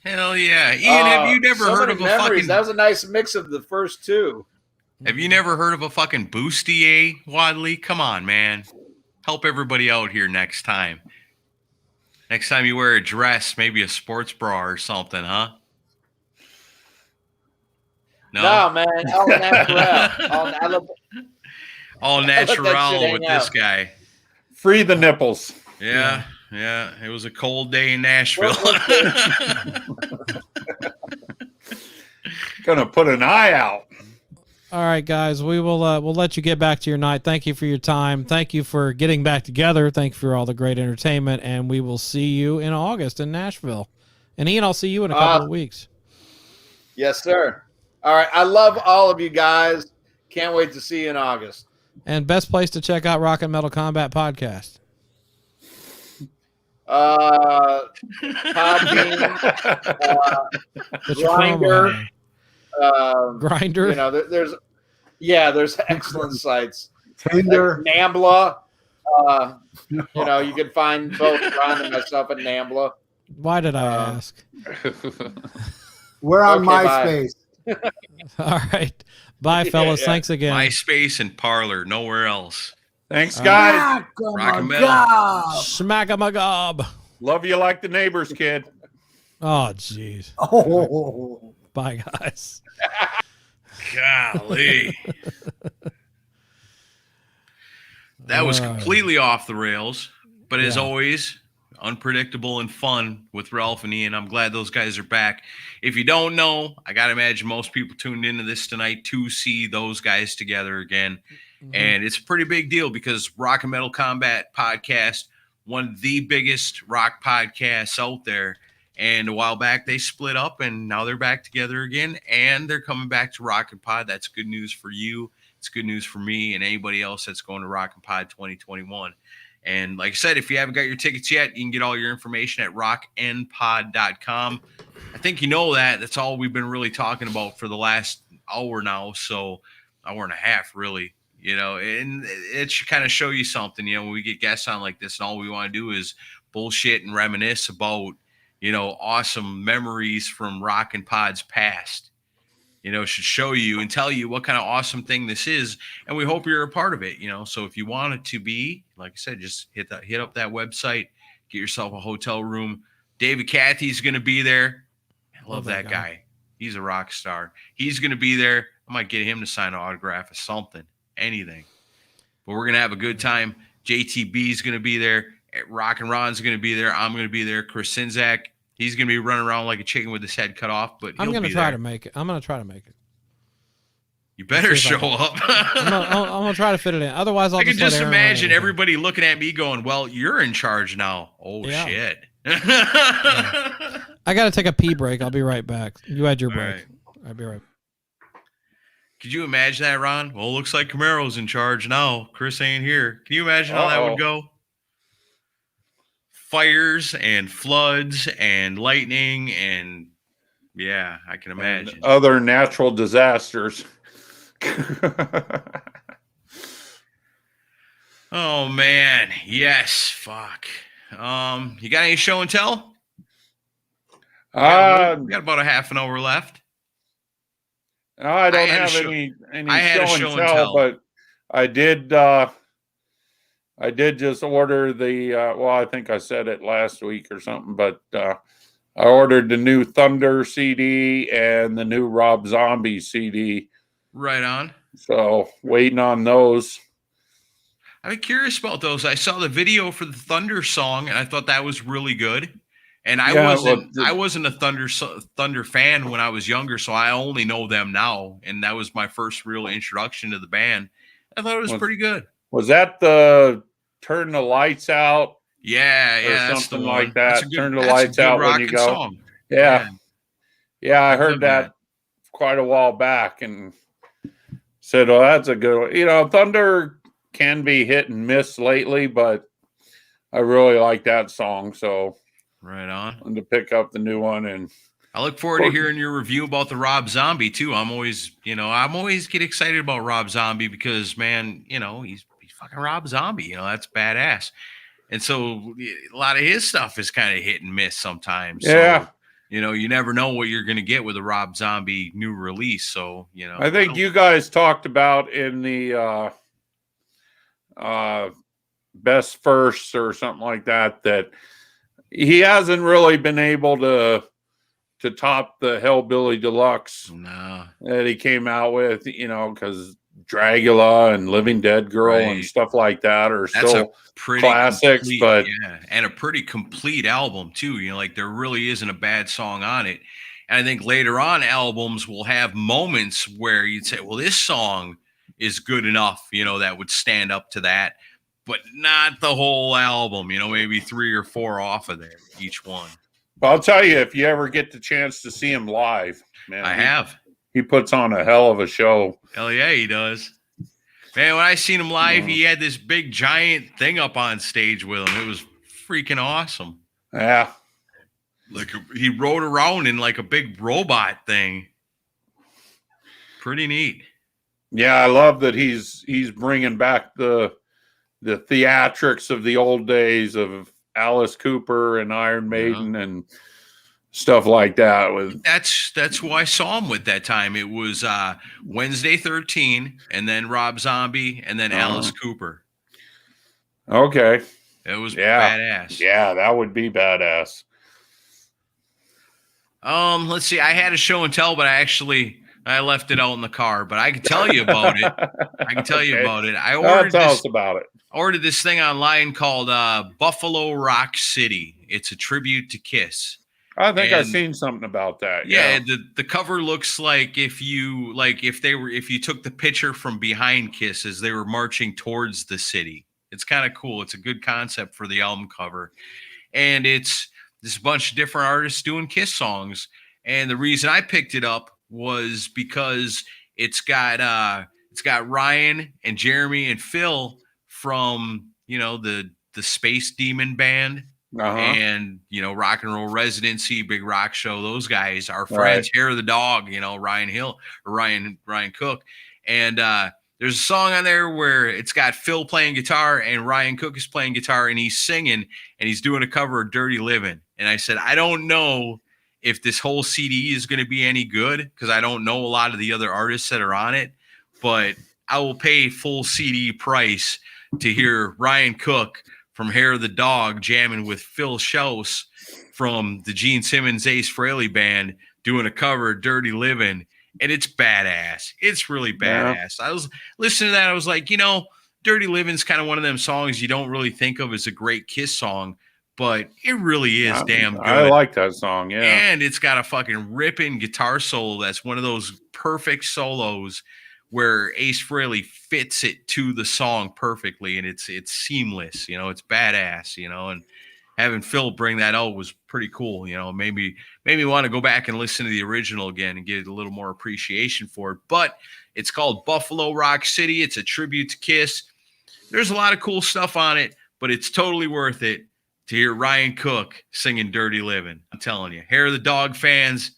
Hell yeah. Ian, have you never so heard many of a memories. fucking... That was a nice mix of the first two. Have you never heard of a fucking bustier, Wadley? Come on, man. Help everybody out here next time. Next time you wear a dress, maybe a sports bra or something, huh? No, man. All natural. All natural with this guy. Free the nipples. Yeah. It was a cold day in Nashville. Gonna put an eye out. All right, guys, we will we'll let you get back to your night. Thank you for your time. Thank you for getting back together. Thank you for all the great entertainment, and we will see you in August in Nashville. And Ian, I'll see you in a couple of weeks. Yes, sir. All right. I love all of you guys. Can't wait to see you in August. And best place to check out Rock and Metal Combat Podcast. Podbean, Grinder. Grinder. You know, there's excellent sites. Tinder, like Nambla. You know, you can find both Ron and myself at Nambla. Why did I ask? We're on Okay, MySpace. All right. Bye, fellas. Yeah. Thanks again. MySpace and Parlor, nowhere else. Thanks, guys. Rock and metal. Smack 'em a gob. Love you like the neighbors, kid. Oh, jeez. Oh. Bye, guys. Golly. That was completely off the rails, but as always, unpredictable and fun with Ralph and Ian. I'm glad those guys are back. If you don't know, I got to imagine most people tuned into this tonight to see those guys together again. Mm-hmm. And it's a pretty big deal because Rock and Metal Combat Podcast, one of the biggest rock podcasts out there. And a while back, they split up, and now they're back together again, and they're coming back to Rock and Pod. That's good news for you. It's good news for me and anybody else that's going to Rock and Pod 2021. And like I said, if you haven't got your tickets yet, you can get all your information at rockandpod.com. I think you know that. That's all we've been really talking about for the last hour now, so hour and a half, really. You know, and it should kind of show you something, you know, when we get guests on like this, and all we want to do is bullshit and reminisce about, you know, awesome memories from Rock and Pod's past. You know, should show you and tell you what kind of awesome thing this is, and we hope you're a part of it. You know, so if you want it to be, like I said, just hit up that website, get yourself a hotel room. David Cathy's going to be there. I love that guy. He's a rock star. He's going to be there. I might get him to sign an autograph or something, anything. But we're going to have a good time. JTB is going to be there. Rock and Ron's going to be there. I'm going to be there. Chris Sinzak, he's going to be running around like a chicken with his head cut off, but I'm going to try to make it. I'm going to try to make it. You better show up. I'm going to try to fit it in. Otherwise, I can just imagine everybody looking at me going, well, you're in charge now. Oh, shit. I got to take a pee break. I'll be right back. You had your break. Right. I'll be right back. Could you imagine that, Ron? Well, it looks like Camaro's in charge now. Chris ain't here. Can you imagine how that would go? Fires and floods and lightning and yeah, I can imagine. And other natural disasters. Oh man, yes, fuck. You got any show and tell? We got about a half an hour left. I don't had a have show- any I had a show and tell, but I did just order the well, I think I said it last week or something, but I ordered the new Thunder CD and the new Rob Zombie CD. Right on. So waiting on those. I'm curious about those. I saw the video for the Thunder song, and I thought that was really good. And I wasn't a Thunder fan when I was younger, so I only know them now. And that was my first real introduction to the band. I thought it was pretty good. Was that the Turn the Lights Out? Yeah, or that's something the one. like that. That's a good, Turn the that's a lights good out when you rockin' go. song. Yeah. I I heard love that quite a while back and said, "Oh, that's a good one." You know, Thunder can be hit and miss lately, but I really like that song. So Right on. I'm to pick up the new one, and I look forward to hearing your review about the Rob Zombie too. I'm always get excited about Rob Zombie because, man, he's fucking Rob Zombie. That's badass. And so a lot of his stuff is kind of hit and miss sometimes. Yeah. So, you never know what you're going to get with a Rob Zombie new release. So, I think you guys talked about in the best firsts or something like that he hasn't really been able to top the Hellbilly Deluxe that he came out with, because Dragula and Living Dead Girl and stuff like that are still classics, and a pretty complete album too. Like there really isn't a bad song on it. And I think later on albums will have moments where you'd say, well, this song is good enough, that would stand up to that, but not the whole album, maybe 3 or 4 off of there, each one. I'll tell you, if you ever get the chance to see him live, man, he puts on a hell of a show. Hell yeah, he does. Man, when I seen him live, he had this big giant thing up on stage with him. It was freaking awesome. Yeah. Like he rode around in like a big robot thing. Pretty neat. Yeah, I love that he's bringing back the theatrics of the old days of Alice Cooper and Iron Maiden and stuff like that. That's who I saw him with that time. It was Wednesday 13, and then Rob Zombie, and then Alice Cooper. Okay. It was badass. Yeah, that would be badass. Let's see. I had a show and tell, but I left it out in the car, but I can tell you about it. I ordered tell us about it. Ordered this thing online called Buffalo Rock City. It's a tribute to Kiss. I think I've seen something about that. Yeah, the cover looks like if you took the picture from behind Kiss as they were marching towards the city. It's kind of cool. It's a good concept for the album cover. And it's this bunch of different artists doing Kiss songs. And the reason I picked it up was because it's got Ryan and Jeremy and Phil from the Space Demon Band and Rock and Roll Residency, Big Rock Show. Those guys are friends. Hair of the Dog, Ryan Cook, and there's a song on there where it's got Phil playing guitar and Ryan Cook is playing guitar and he's singing and he's doing a cover of Dirty Livin'. And I said, I don't know if this whole CD is going to be any good because I don't know a lot of the other artists that are on it, but I will pay full CD price to hear Ryan Cook from Hair of the Dog jamming with Phil Schaus from the Gene Simmons Ace Frehley Band doing a cover of Dirty Livin'. And it's badass. It's really badass. I was listening to that. I was like, Dirty Livin's kind of one of them songs you don't really think of as a great Kiss song, but it really is damn good. I like that song, yeah. And it's got a fucking ripping guitar solo that's one of those perfect solos where Ace Frehley fits it to the song perfectly, and it's seamless. It's badass. And having Phil bring that out was pretty cool. Maybe want to go back and listen to the original again and get a little more appreciation for it. But it's called Buffalo Rock City. It's a tribute to Kiss. There's a lot of cool stuff on it, but it's totally worth it to hear Ryan Cook singing Dirty Livin'. I'm telling you, Hair of the Dog fans,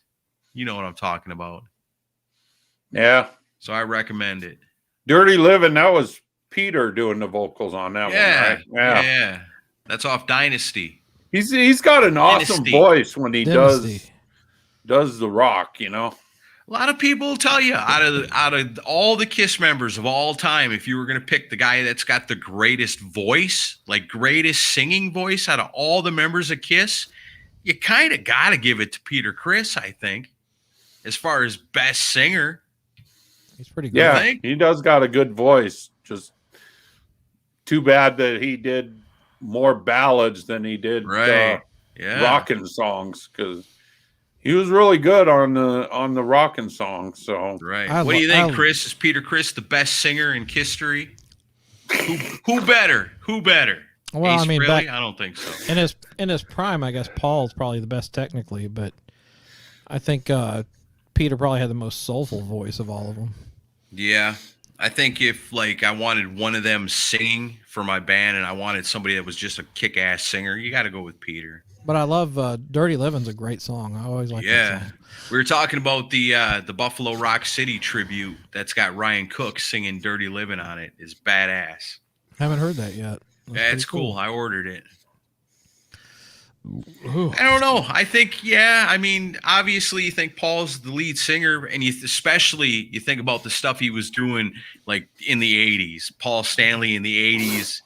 you know what I'm talking about. Yeah. So I recommend it. Dirty Livin', that was Peter doing the vocals on that one, right? Yeah. That's off Dynasty. He's got an awesome voice when he does the rock, A lot of people will tell you out of all the Kiss members of all time, if you were going to pick the guy that's got the greatest voice, like greatest singing voice out of all the members of Kiss, you kind of got to give it to Peter Criss, I think, as far as best singer. He's pretty good. Yeah, he does got a good voice. Just too bad that he did more ballads than he did rockin' songs, because he was really good on the rockin' songs. So what do you think, Chris? Is Peter Criss the best singer in history? Who better? Who better? Well, Ace I mean, Frehley? I don't think so. In his prime, I guess Paul's probably the best technically, but I think Peter probably had the most soulful voice of all of them. Yeah, I think if like I wanted one of them singing for my band, and I wanted somebody that was just a kick-ass singer, you got to go with Peter. But I love "Dirty Living's" a great song. I always like that song. We were talking about the Buffalo Rock City tribute that's got Ryan Cook singing "Dirty Living" on it. Is badass. Haven't heard that yet. Yeah, it's cool. I ordered it. Ooh. I don't know. I think, I mean, obviously you think Paul's the lead singer, and especially you think about the stuff he was doing like in the 80s, Paul Stanley in the 80s.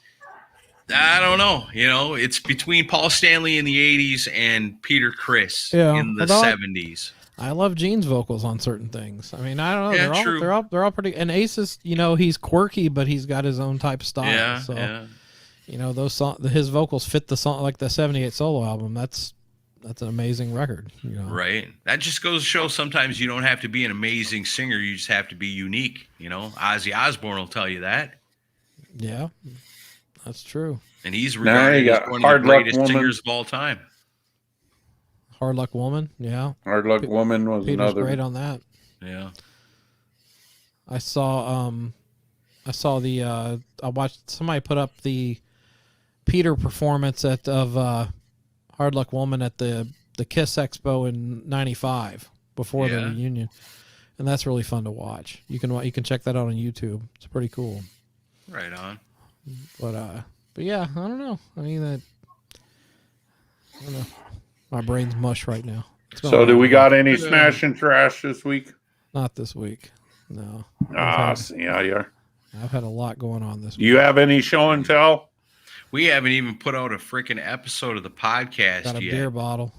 I don't know. You know, it's between Paul Stanley in the 80s and Peter Criss in the 70s. I love Gene's vocals on certain things. I mean, I don't know. They're all pretty. And Ace is, he's quirky, but he's got his own type of style. Those his vocals fit the song, like the '78 solo album. That's an amazing record. Right. That just goes to show sometimes you don't have to be an amazing singer. You just have to be unique. Ozzy Osbourne will tell you that. Yeah, that's true. And he's regarded as one of the greatest singers of all time. Hard Luck Woman. Yeah. Hard Luck Woman was Peter's another. great on that. Yeah. I watched somebody put up the Peter performance of Hard Luck Woman at the Kiss Expo in '95 before the reunion, and that's really fun to watch. You can check that out on YouTube. It's pretty cool. Right on. But yeah, I don't know. I mean I don't know. My brain's mush right now. So do we got any smash and trash this week? Not this week. No. Yeah. I've had a lot going on this week. Do you have any show and tell? We haven't even put out a freaking episode of the podcast got a yet. Beer bottle.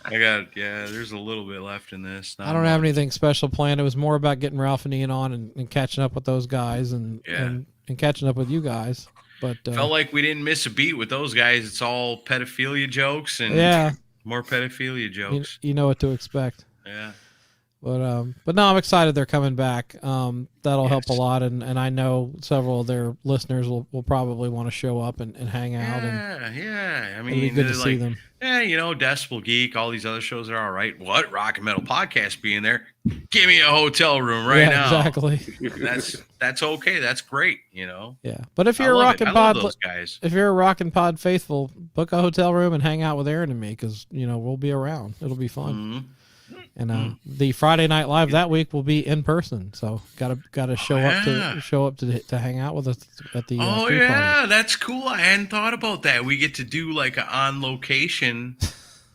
There's a little bit left in this. I don't have anything special planned. It was more about getting Ralph and Ian on and catching up with those guys and catching up with you guys. But felt like we didn't miss a beat with those guys. It's all pedophilia jokes and more pedophilia jokes. You know what to expect. Yeah. But no, I'm excited they're coming back. That'll help a lot, and I know several of their listeners will probably want to show up and hang out. I mean, it'll be good to see them. Yeah, Decibel Geek, all these other shows are all right. What Rock and Metal Podcast being there? Give me a hotel room right now. Exactly. That's okay. That's great. Yeah, but if you're a Rock and Pod, guys. If you're a Rock and Pod faithful, book a hotel room and hang out with Aaron and me because we'll be around. It'll be fun. Mm-hmm. And the Friday Night Live that week will be in person, so gotta show up to hang out with us at the. Party. That's cool. I hadn't thought about that. We get to do like an on location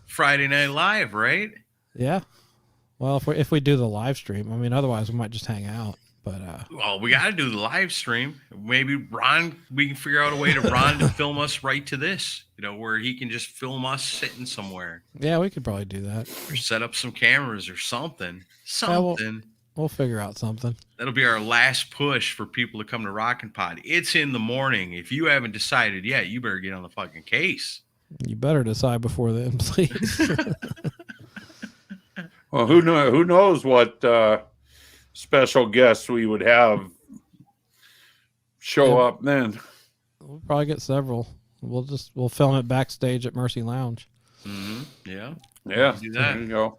Friday Night Live, right? Yeah. Well, if we do the live stream, I mean, otherwise we might just hang out. But well, we got to do the live stream. Maybe we can figure out a way to film us right to this, where he can just film us sitting somewhere. Yeah, we could probably do that. Or set up some cameras or something. We'll figure out something. That'll be our last push for people to come to Rockin' Pod. It's in the morning. If you haven't decided yet, you better get on the fucking case. You better decide before then, please. Well, who knows what special guests we would have show up then. We'll probably get several. We'll film it backstage at Mercy Lounge. Mm-hmm. Yeah. Do that. There you go.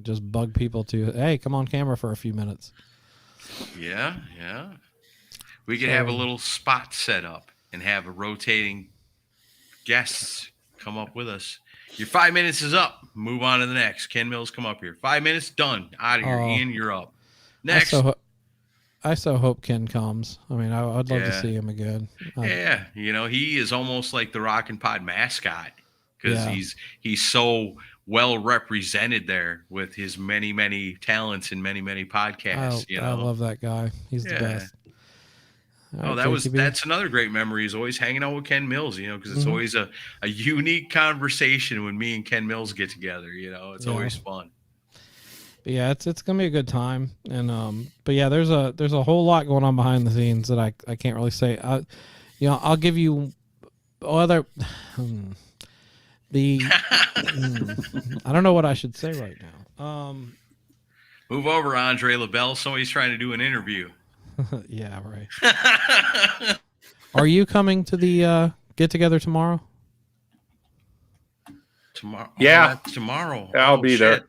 Just bug people to, hey, come on camera for a few minutes. Yeah. We could have a little spot set up and have a rotating guests come up with us. Your 5 minutes is up. Move on to the next. Ken Mills, come up here. 5 minutes, done. Out of here. Ian, you're up. Next. I so hope Ken comes. I mean, I'd love to see him again. He is almost like the Rockin' Pod mascot because he's so well represented there with his many talents and many podcasts. I love that guy. He's the best. All right, That's another great memory, is always hanging out with Ken Mills, because it's always a unique conversation when me and Ken Mills get together. It's always fun. But yeah, it's gonna be a good time, and but yeah, there's a whole lot going on behind the scenes that I can't really say. I'll give you other the I don't know what I should say right now. Move over, Andre LaBelle. Somebody's trying to do an interview. Yeah, right. Are you coming to the get together tomorrow? Tomorrow? Yeah, tomorrow. I'll be there.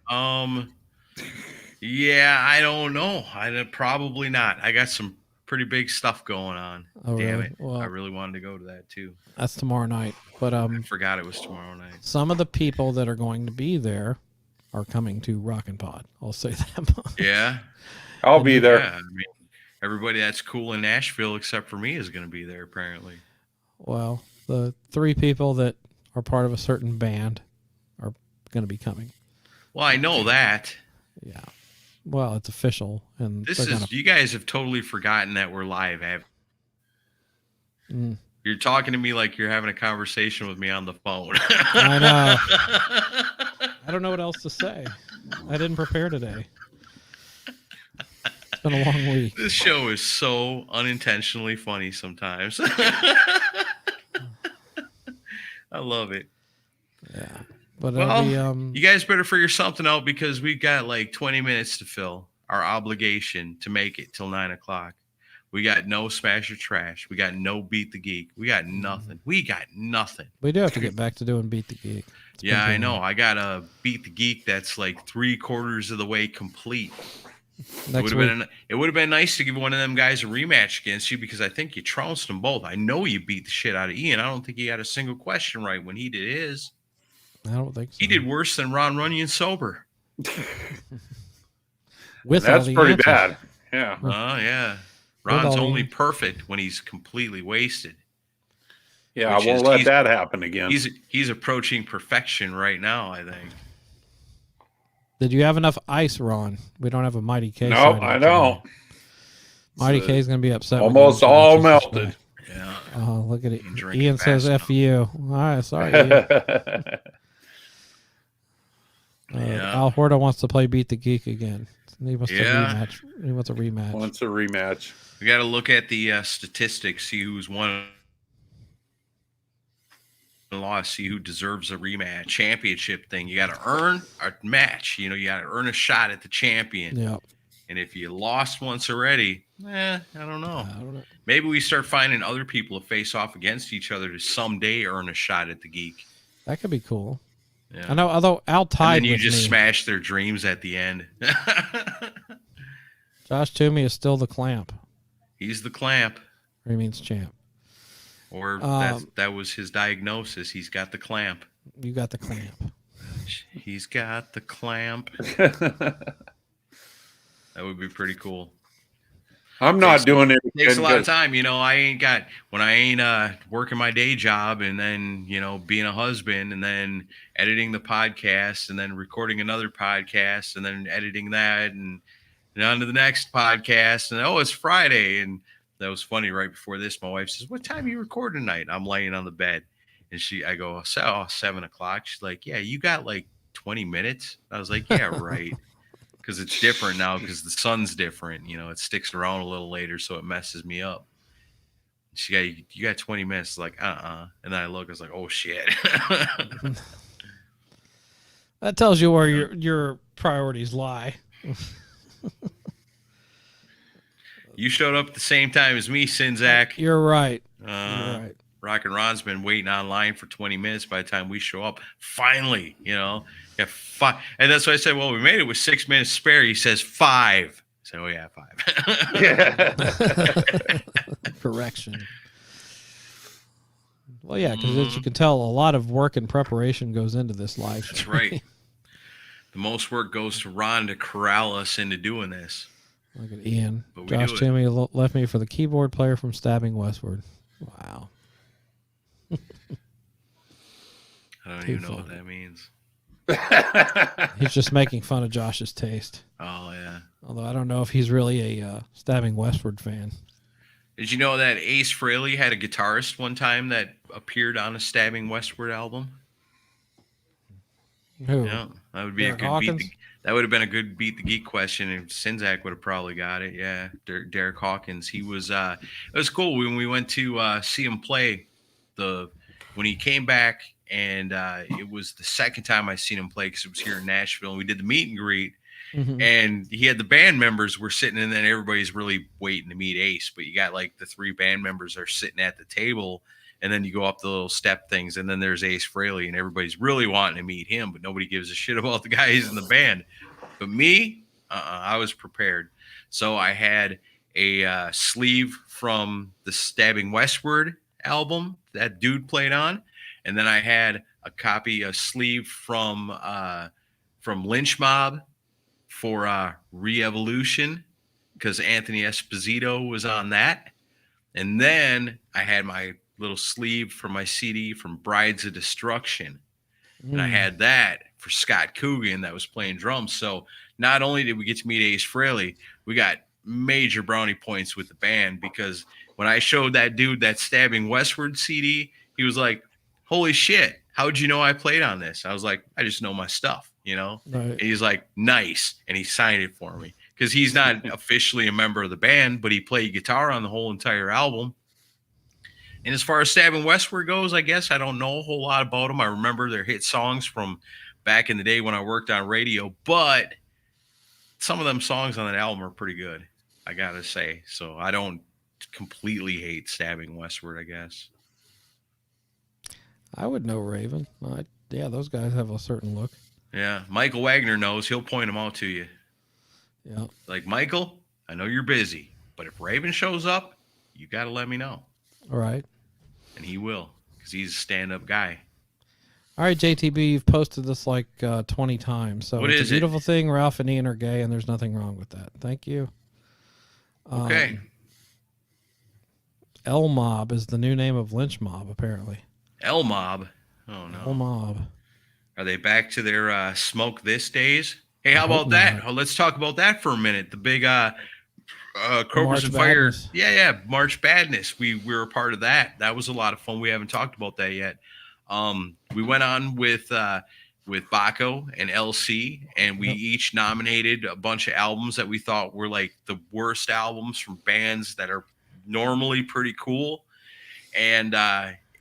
Yeah, I don't know. Probably not. I got some pretty big stuff going on. Oh, Damn really? it! Well, I really wanted to go to that too. That's tomorrow night. But I forgot it was tomorrow night. Some of the people that are going to be there are coming to Rockin' Pod. I'll say that. Yeah, I'll be there. Yeah, everybody that's cool in Nashville except for me is going to be there apparently. Well, the 3 people that are part of a certain band are going to be coming. Well, I know that. Yeah. Well, it's official, and you guys have totally forgotten that we're live. You're talking to me like you're having a conversation with me on the phone. I know. I don't know what else to say. I didn't prepare today. It's been a long week. This show is so unintentionally funny sometimes. I love it. Yeah. But you guys better figure something out, because we've got like 20 minutes to fill our obligation to make it till 9 o'clock. We got no Smash or Trash. We got no Beat the Geek. We got nothing. We do have to get back to doing Beat the Geek. Yeah, I know. I got a Beat the Geek that's like 3/4 of the way complete. It would have been nice to give one of them guys a rematch against you, because I think you trounced them both. I know you beat the shit out of Ian. I don't think he had a single question right when he did his. I don't think so. He did worse than Ron Runyon sober. That's pretty bad. Yeah. Yeah. Ron's only perfect when he's completely wasted. Yeah, I won't let that happen again. He's approaching perfection right now, I think. Did you have enough ice, Ron? We don't have a Mighty K. No, I don't. Mighty K is going to be upset. Almost all melted. Yeah. Oh, look at it. Ian says F you. All right, sorry. Al Horta wants to play Beat the Geek again. He wants a rematch. He wants a rematch. Wants a rematch. We got to look at the statistics, see who's won and lost, see who deserves a rematch. Championship thing. You got to earn a match. You got to earn a shot at the champion. Yeah. And if you lost once already, I don't know. Maybe we start finding other people to face off against each other to someday earn a shot at the Geek. That could be cool. Yeah. I know, although Al tied and then you with just me. smash their dreams at the end. Josh Toomey is still the clamp. He's the clamp. Or he means champ. Or that was his diagnosis. He's got the clamp. You got the clamp. He's got the clamp. That would be pretty cool. I'm not doing it. It takes a lot of time. When I ain't working my day job, and then, being a husband, and then editing the podcast, and then recording another podcast, and then editing that, and on to the next podcast. And it's Friday. And that was funny. Right before this, my wife says, "What time are you recording tonight?" I'm laying on the bed, and I go, 7 o'clock. She's like, "Yeah, you got like 20 minutes. I was like, "Yeah, right." Because it's different now, because the sun's different. It sticks around a little later, so it messes me up. You got 20 minutes. Like, And then I look, I was like, oh, shit. That tells you where your priorities lie. You showed up at the same time as me, Sinzak. You're right. You're right. Rock and Ron's been waiting online for 20 minutes by the time we show up. Finally, and that's why I said, well, we made it with 6 minutes spare. He says 5. I said, oh yeah, 5. Correction. Well, yeah, because as you can tell, a lot of work and preparation goes into this live show. That's right. The most work goes to Ron to corral us into doing this. Look at Ian. Josh Toomey left me for the keyboard player from Stabbing Westward. Wow. I don't even know what that means. He's just making fun of Josh's taste. Oh yeah. Although I don't know if he's really a Stabbing Westward fan. Did you know that Ace Frehley had a guitarist one time that appeared on a Stabbing Westward album? Who? Yeah, that would be Derek a good Hawkins? that would have been a good beat the geek question, and Sinzak would have probably got it. Yeah, Derek Hawkins. He was. It was cool when we went to see him play. When he came back, and it was the second time I seen him play because it was here in Nashville, and we did the meet and greet. Mhm. And he had the band members were sitting, and then everybody's really waiting to meet Ace. But you got like the 3 band members are sitting at the table, and then you go up the little step things, and then there's Ace Frehley, and everybody's really wanting to meet him, but nobody gives a shit about the guys in the band. But me, I was prepared. So I had a sleeve from the Stabbing Westward album that dude played on, and then I had a sleeve from Lynch Mob for Re-Evolution, because Anthony Esposito was on that. And then I had my little sleeve for my CD from Brides of Destruction. And I had that for Scott Coogan that was playing drums. So not only did we get to meet Ace Frehley, we got major brownie points with the band, because when I showed that dude that Stabbing Westward CD, he was like, holy shit, how'd you know I played on this? I was like, I just know my stuff, you know? Right. And he's like, nice. And he signed it for me, because he's not officially a member of the band, but he played guitar on the whole entire album. And as far as Stabbing Westward goes, I guess I don't know a whole lot about them. I remember their hit songs from back in the day when I worked on radio, but some of them songs on that album are pretty good, I gotta say. So I don't completely hate Stabbing Westward, I guess. I would know Raven. Yeah, those guys have a certain look. Yeah, Michael Wagner knows. He'll point them out to you. Yeah. Like, Michael, I know you're busy, but if Raven shows up, you got to let me know. All right. And he will, because he's a stand-up guy. All right, JTB, you've posted this like 20 times. So What it's is a it? beautiful thing. Ralph and Ian are gay, and there's nothing wrong with that. Thank you. Okay. L Mob is the new name of Lynch Mob, apparently. L Mob. Oh, no. L Mob. Are they back to their smoke this days? Hey, how I hope about that? not. Oh, let's talk about that for a minute. The big Cobras March and Fire. Madness. Yeah, March Badness. We were a part of that. That was a lot of fun. We haven't talked about that yet. We went on with Baco and LC, and we each nominated a bunch of albums that we thought were like the worst albums from bands that are normally pretty cool. And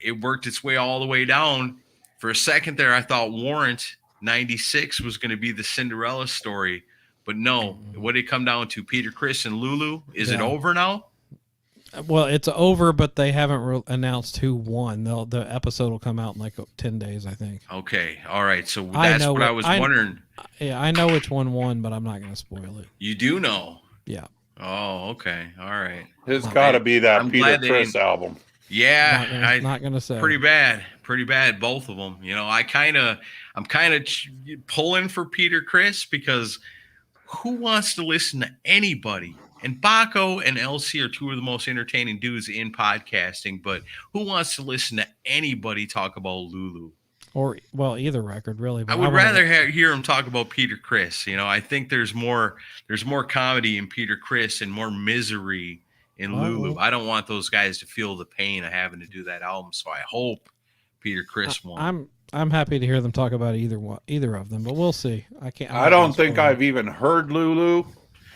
it worked its way all the way down. For a second there, I thought Warrant 96 was going to be the Cinderella story, but no. What did it come down to? Peter Criss and Lulu? Is it over now? Well, it's over, but they haven't announced who won. The episode will come out in like 10 days, I think. Okay. All right. So that's what I was wondering. Yeah, I know which one won, but I'm not going to spoil it. You do know? Yeah. Oh, okay. All right. It's got to be that I'm Peter glad they Criss didn't- album. Yeah, Not gonna say. pretty bad, both of them. You know, I'm kind of pulling for Peter Criss, because who wants to listen to anybody? And Baco and LC are two of the most entertaining dudes in podcasting, but who wants to listen to anybody talk about Lulu? Or, well, either record, really. But I would wanna- rather hear him talk about Peter Criss. You know, I think there's more comedy in Peter Criss and more misery in Lulu. I don't want those guys to feel the pain of having to do that album. So I hope Peter Criss won. I'm happy to hear them talk about either of them, but we'll see. I don't think I've even heard Lulu.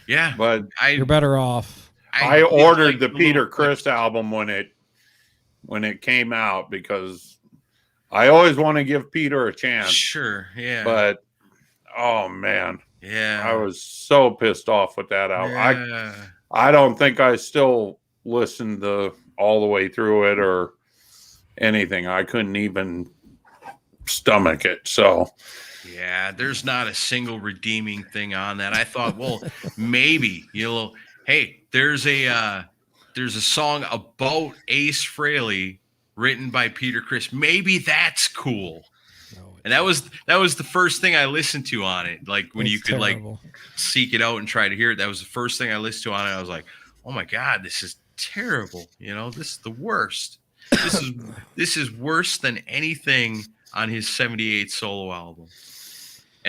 Yeah, but you're better off. I ordered the Peter Criss album when it came out, because I always want to give Peter a chance. Sure, yeah. But oh man, yeah, I was so pissed off with that album. Yeah. I don't think I still listened all the way through it or anything. I couldn't even stomach it. So yeah, there's not a single redeeming thing on that. I thought, well, maybe, hey, there's a song about Ace Frehley written by Peter Criss. Maybe that's cool. And that was the first thing I listened to on it. Like when you could terrible. like seek it out and try to hear it. That was the first thing I listened to on it. I was like, oh my God, this is terrible. This is the worst. This is worse than anything on his 78 solo album.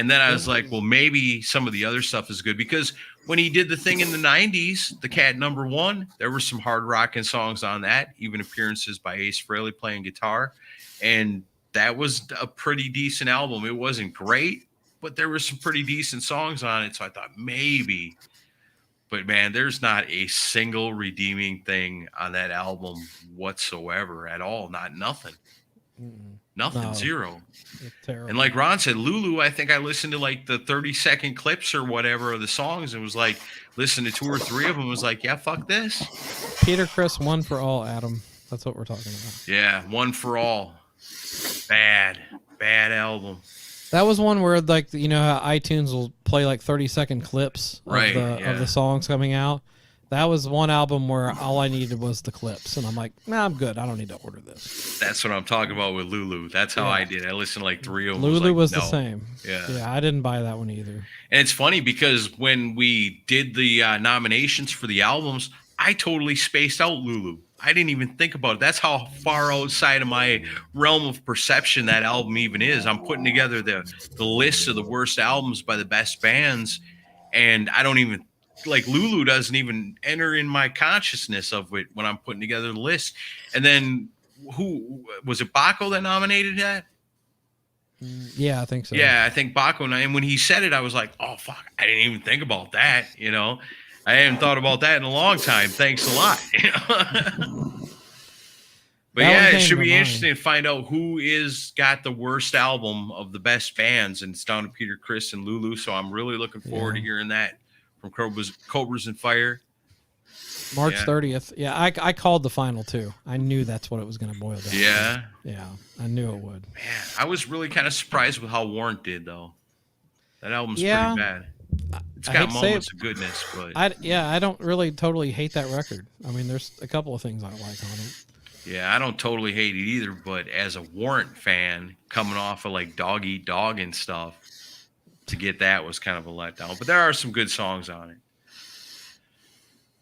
And then I was like, well, maybe some of the other stuff is good, because when he did the thing in the 90s, the Cat #1, there were some hard rocking songs on that, even appearances by Ace Frehley playing guitar. And that was a pretty decent album. It wasn't great, but there were some pretty decent songs on it. So I thought maybe, but man, there's not a single redeeming thing on that album whatsoever at all. Nothing. Nothing. No. Zero. It's terrible. And like Ron said, Lulu, I think I listened to like the 30-second clips or whatever of the songs, and was like, listened to 2 or 3 of them, was like, yeah, fuck this. Peter Criss, One for All, Adam. That's what we're talking about. Yeah, One for All. Bad album. That was one where, like, you know how iTunes will play like 30-second clips of, Right, of the songs coming out? That was one album where all I needed was the clips. And I'm like, nah, I'm good. I don't need to order this. That's what I'm talking about with Lulu. That's how I did. I listened to like 3 of them. Lulu was like, the same. Yeah, I didn't buy that one either. And it's funny because when we did the nominations for the albums, I totally spaced out Lulu. I didn't even think about it. That's how far outside of my realm of perception that album even is. I'm putting together the list of the worst albums by the best bands, and I don't even, like, Lulu doesn't even enter in my consciousness of it when I'm putting together the list. And then who was it? Baco that nominated that? Yeah, I think so. Yeah, I think Baco. And when he said it, I was like, oh, fuck, I didn't even think about that, you know? I hadn't thought about that in a long time. Thanks a lot. But yeah, it should be interesting to find out who is got the worst album of the best bands, and it's down to Peter Criss and Lulu. So I'm really looking forward to hearing that from Cobras and Fire. March 30th. Yeah, I called the final too. I knew that's what it was going to boil down. Yeah. Yeah, I knew it would. Man, I was really kind of surprised with how Warrant did, though. That album's pretty bad. It's got moments of goodness, but I don't really totally hate that record. I mean, there's a couple of things I like on it. Yeah, I don't totally hate it either, but as a Warrant fan, coming off of like Dog Eat Dog and stuff, to get that was kind of a letdown. But there are some good songs on it.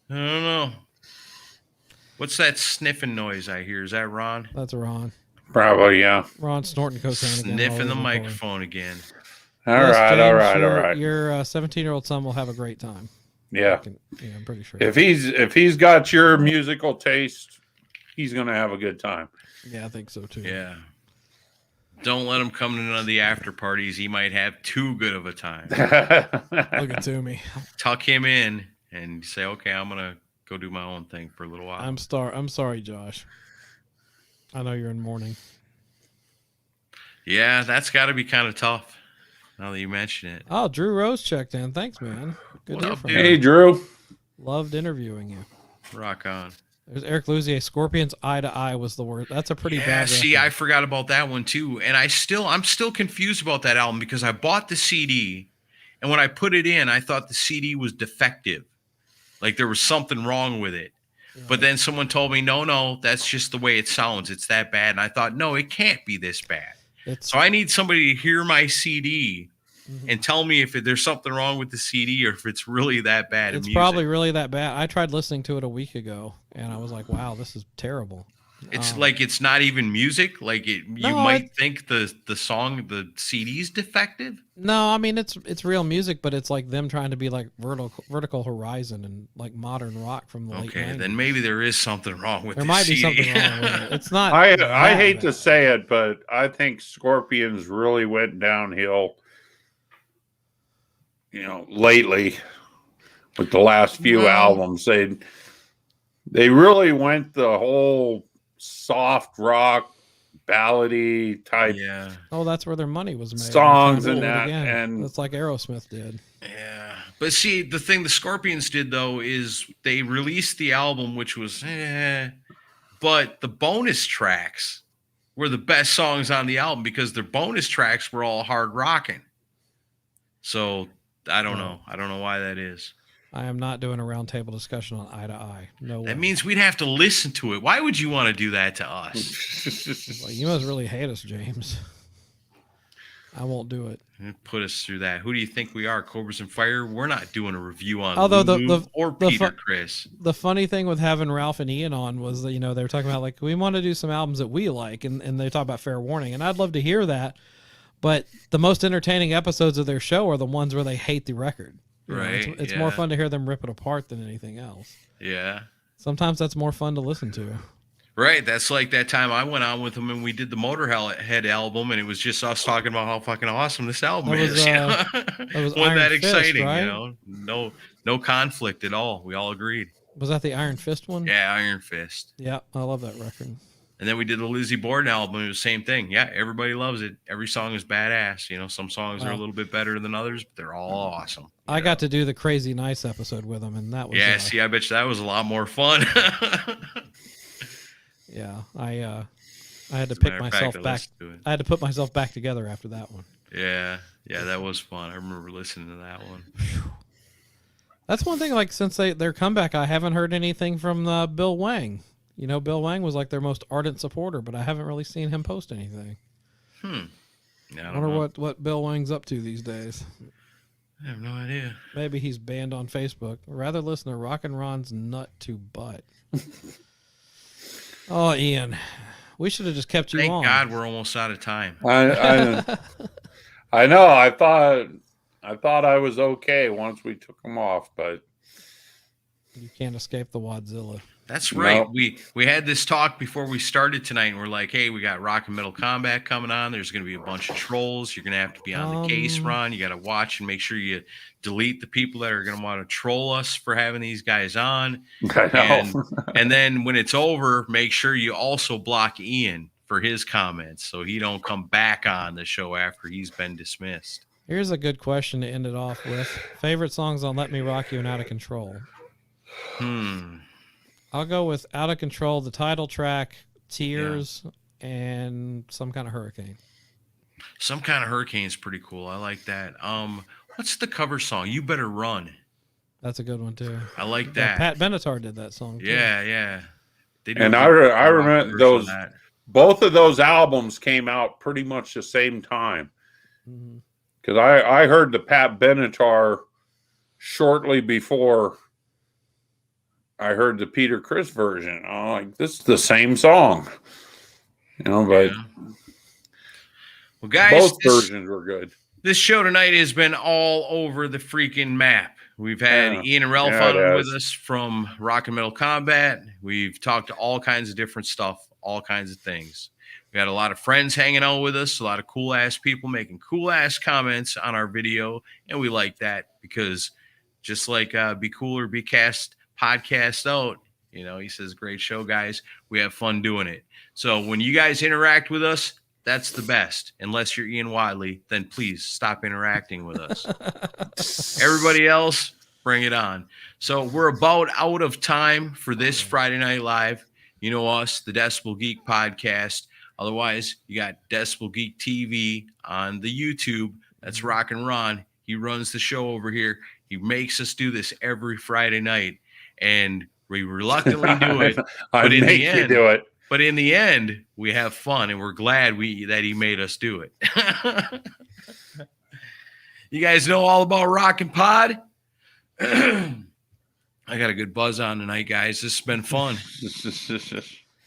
I don't know. What's that sniffing noise I hear? Is that Ron? That's Ron. Probably, yeah. Ron snorting cocaine again. Sniffing the microphone again. All right. Your 17-year-old son will have a great time. Yeah. I'm pretty sure. If he's got your musical taste, he's gonna have a good time. Yeah, I think so too. Yeah. Don't let him come to none of the after parties. He might have too good of a time. Look at Toomey. Tuck him in and say, okay, I'm gonna go do my own thing for a little while. I'm sorry, Josh. I know you're in mourning. Yeah, that's got to be kind of tough. Now that you mention it. Oh, Drew Rose checked in. Thanks, man. Good to hear from you. Hey, Drew. Loved interviewing you. Rock on. There's Eric Luzier. Scorpions Eye to Eye was the word. That's a pretty bad See, record. I forgot about that one too. And I'm still confused about that album because I bought the CD, and when I put it in, I thought the CD was defective. Like there was something wrong with it. But then someone told me, no, that's just the way it sounds. It's that bad. And I thought, no, it can't be this bad. So I need somebody to hear my CD and tell me if there's something wrong with the CD or if it's really that bad. It's probably really that bad. I tried listening to it a week ago, and I was like, wow, this is terrible. It's like it's not even music. Like you might think the song, the CD's defective. No, I mean it's real music, but it's like them trying to be like Vertical Horizon and like modern rock from the late 90s. Then maybe there is something wrong with there the might CD. be something wrong with it. It's not. I hate to say it, but I think Scorpions really went downhill. You know, lately with the last few albums, they really went the whole soft rock, ballady type. Yeah. Oh, that's where their money was made. Songs and that, and it's like Aerosmith did. Yeah, but see, the thing the Scorpions did though is they released the album, which was, but the bonus tracks were the best songs on the album because their bonus tracks were all hard rocking. So I don't know. I don't know why that is. I am not doing a roundtable discussion on Eye to Eye. No way. That means we'd have to listen to it. Why would you want to do that to us? Well, you must really hate us, James. I won't do it. Put us through that. Who do you think we are? Cobras and Fire? We're not doing a review on Lulu or Peter Criss. The funny thing with having Ralph and Ian on was that, they were talking about like, we want to do some albums that we like. And they talk about Fair Warning. And I'd love to hear that. But the most entertaining episodes of their show are the ones where they hate the record. You know, Right. it's more fun to hear them rip it apart than anything else. Yeah. Sometimes that's more fun to listen to. Right. That's like that time I went on with them and we did the Motorhead album, and it was just us talking about how fucking awesome this album That was, is. that was Wasn't Iron that Fist, exciting, right? you know? No conflict at all. We all agreed. Was that the Iron Fist one? Yeah, Iron Fist. Yeah, I love that record. And then we did the Lizzie Borden album. It was the same thing. Yeah, everybody loves it. Every song is badass. You know, some songs are a little bit better than others, but they're all awesome. I got to do the Crazy Nice episode with them, and that was see, I bet you that was a lot more fun. Yeah, I had to pick myself back. I had to put myself back together after that one. Yeah, that was fun. I remember listening to that one. That's one thing. Like since their comeback, I haven't heard anything from Bill Wang. You know, Bill Wang was like their most ardent supporter, but I haven't really seen him post anything. Yeah, I wonder what Bill Wang's up to these days. I have no idea. Maybe he's banned on Facebook. Rather listen to Rockin' Ron's Nut to Butt. Oh, Ian, we should have just kept you on. Thank God we're almost out of time. I know. I thought I was okay once we took them off, but you can't escape the Wadzilla. That's right. Nope. We had this talk before we started tonight, and we're like, hey, we got Rock and Metal Combat coming on. There's going to be a bunch of trolls. You're going to have to be on the case, Ron. You got to watch and make sure you delete the people that are going to want to troll us for having these guys on. I know. And then when it's over, make sure you also block Ian for his comments so he don't come back on the show after he's been dismissed. Here's a good question to end it off with. Favorite songs on Let Me Rock You and Out of Control? I'll go with Out of Control, the title track, Tears, and Some Kind of Hurricane. Some Kind of Hurricane is pretty cool. I like that. What's the cover song? You Better Run. That's a good one, too. I like that. Pat Benatar did that song, too. Yeah. And I remember those. Both of those albums came out pretty much the same time. Because I heard the Pat Benatar shortly before I heard the Peter Criss version. I'm like, this is the same song. You know, but well, guys, both versions were good. This show tonight has been all over the freaking map. We've had Ian and Ralph on with us from Rock and Metal Combat. We've talked to all kinds of different stuff, all kinds of things. We had a lot of friends hanging out with us, a lot of cool-ass people making cool-ass comments on our video, and we like that because just like Be Cooler, Be Cast podcast out, you know, he says, great show, guys. We have fun doing it. So when you guys interact with us, that's the best. Unless you're Ian Wadley, then please stop interacting with us. Everybody else, bring it on. So we're about out of time for this Friday Night Live. You know us, the Decibel Geek podcast. Otherwise, you got Decibel Geek TV on the YouTube. That's Rockin' Ron. He runs the show over here. He makes us do this every Friday night. And we reluctantly do it. But in the end, do it. But in the end, we have fun, and we're glad that he made us do it. You guys know all about Rockin' Pod? I got a good buzz on tonight, guys. This has been fun.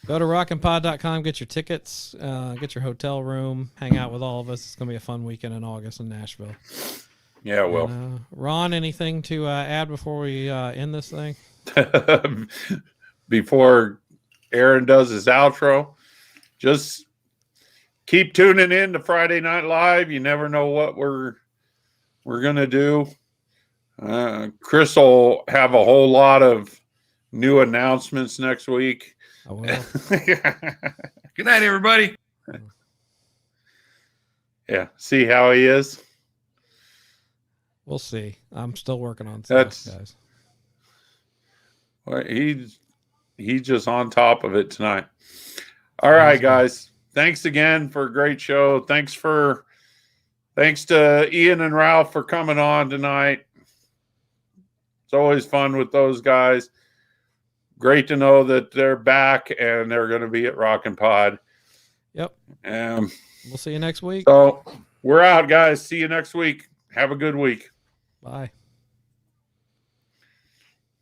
Go to rockinpod.com, get your tickets, get your hotel room, hang out with all of us. It's going to be a fun weekend in August in Nashville. Yeah, well. Ron, anything to add before we end this thing? Before Aaron does his outro, just keep tuning in to Friday Night Live. You never know what we're gonna do. Chris will have a whole lot of new announcements next week. I will. Good night, everybody. Yeah, see how he is. We'll see. I'm still working on stuff, guys. Well, he's just on top of it tonight. All right, guys. Thanks again for a great show. Thanks to Ian and Ralph for coming on tonight. It's always fun with those guys. Great to know that they're back and they're going to be at Rockin' Pod. Yep. We'll see you next week. So we're out, guys. See you next week. Have a good week. Bye.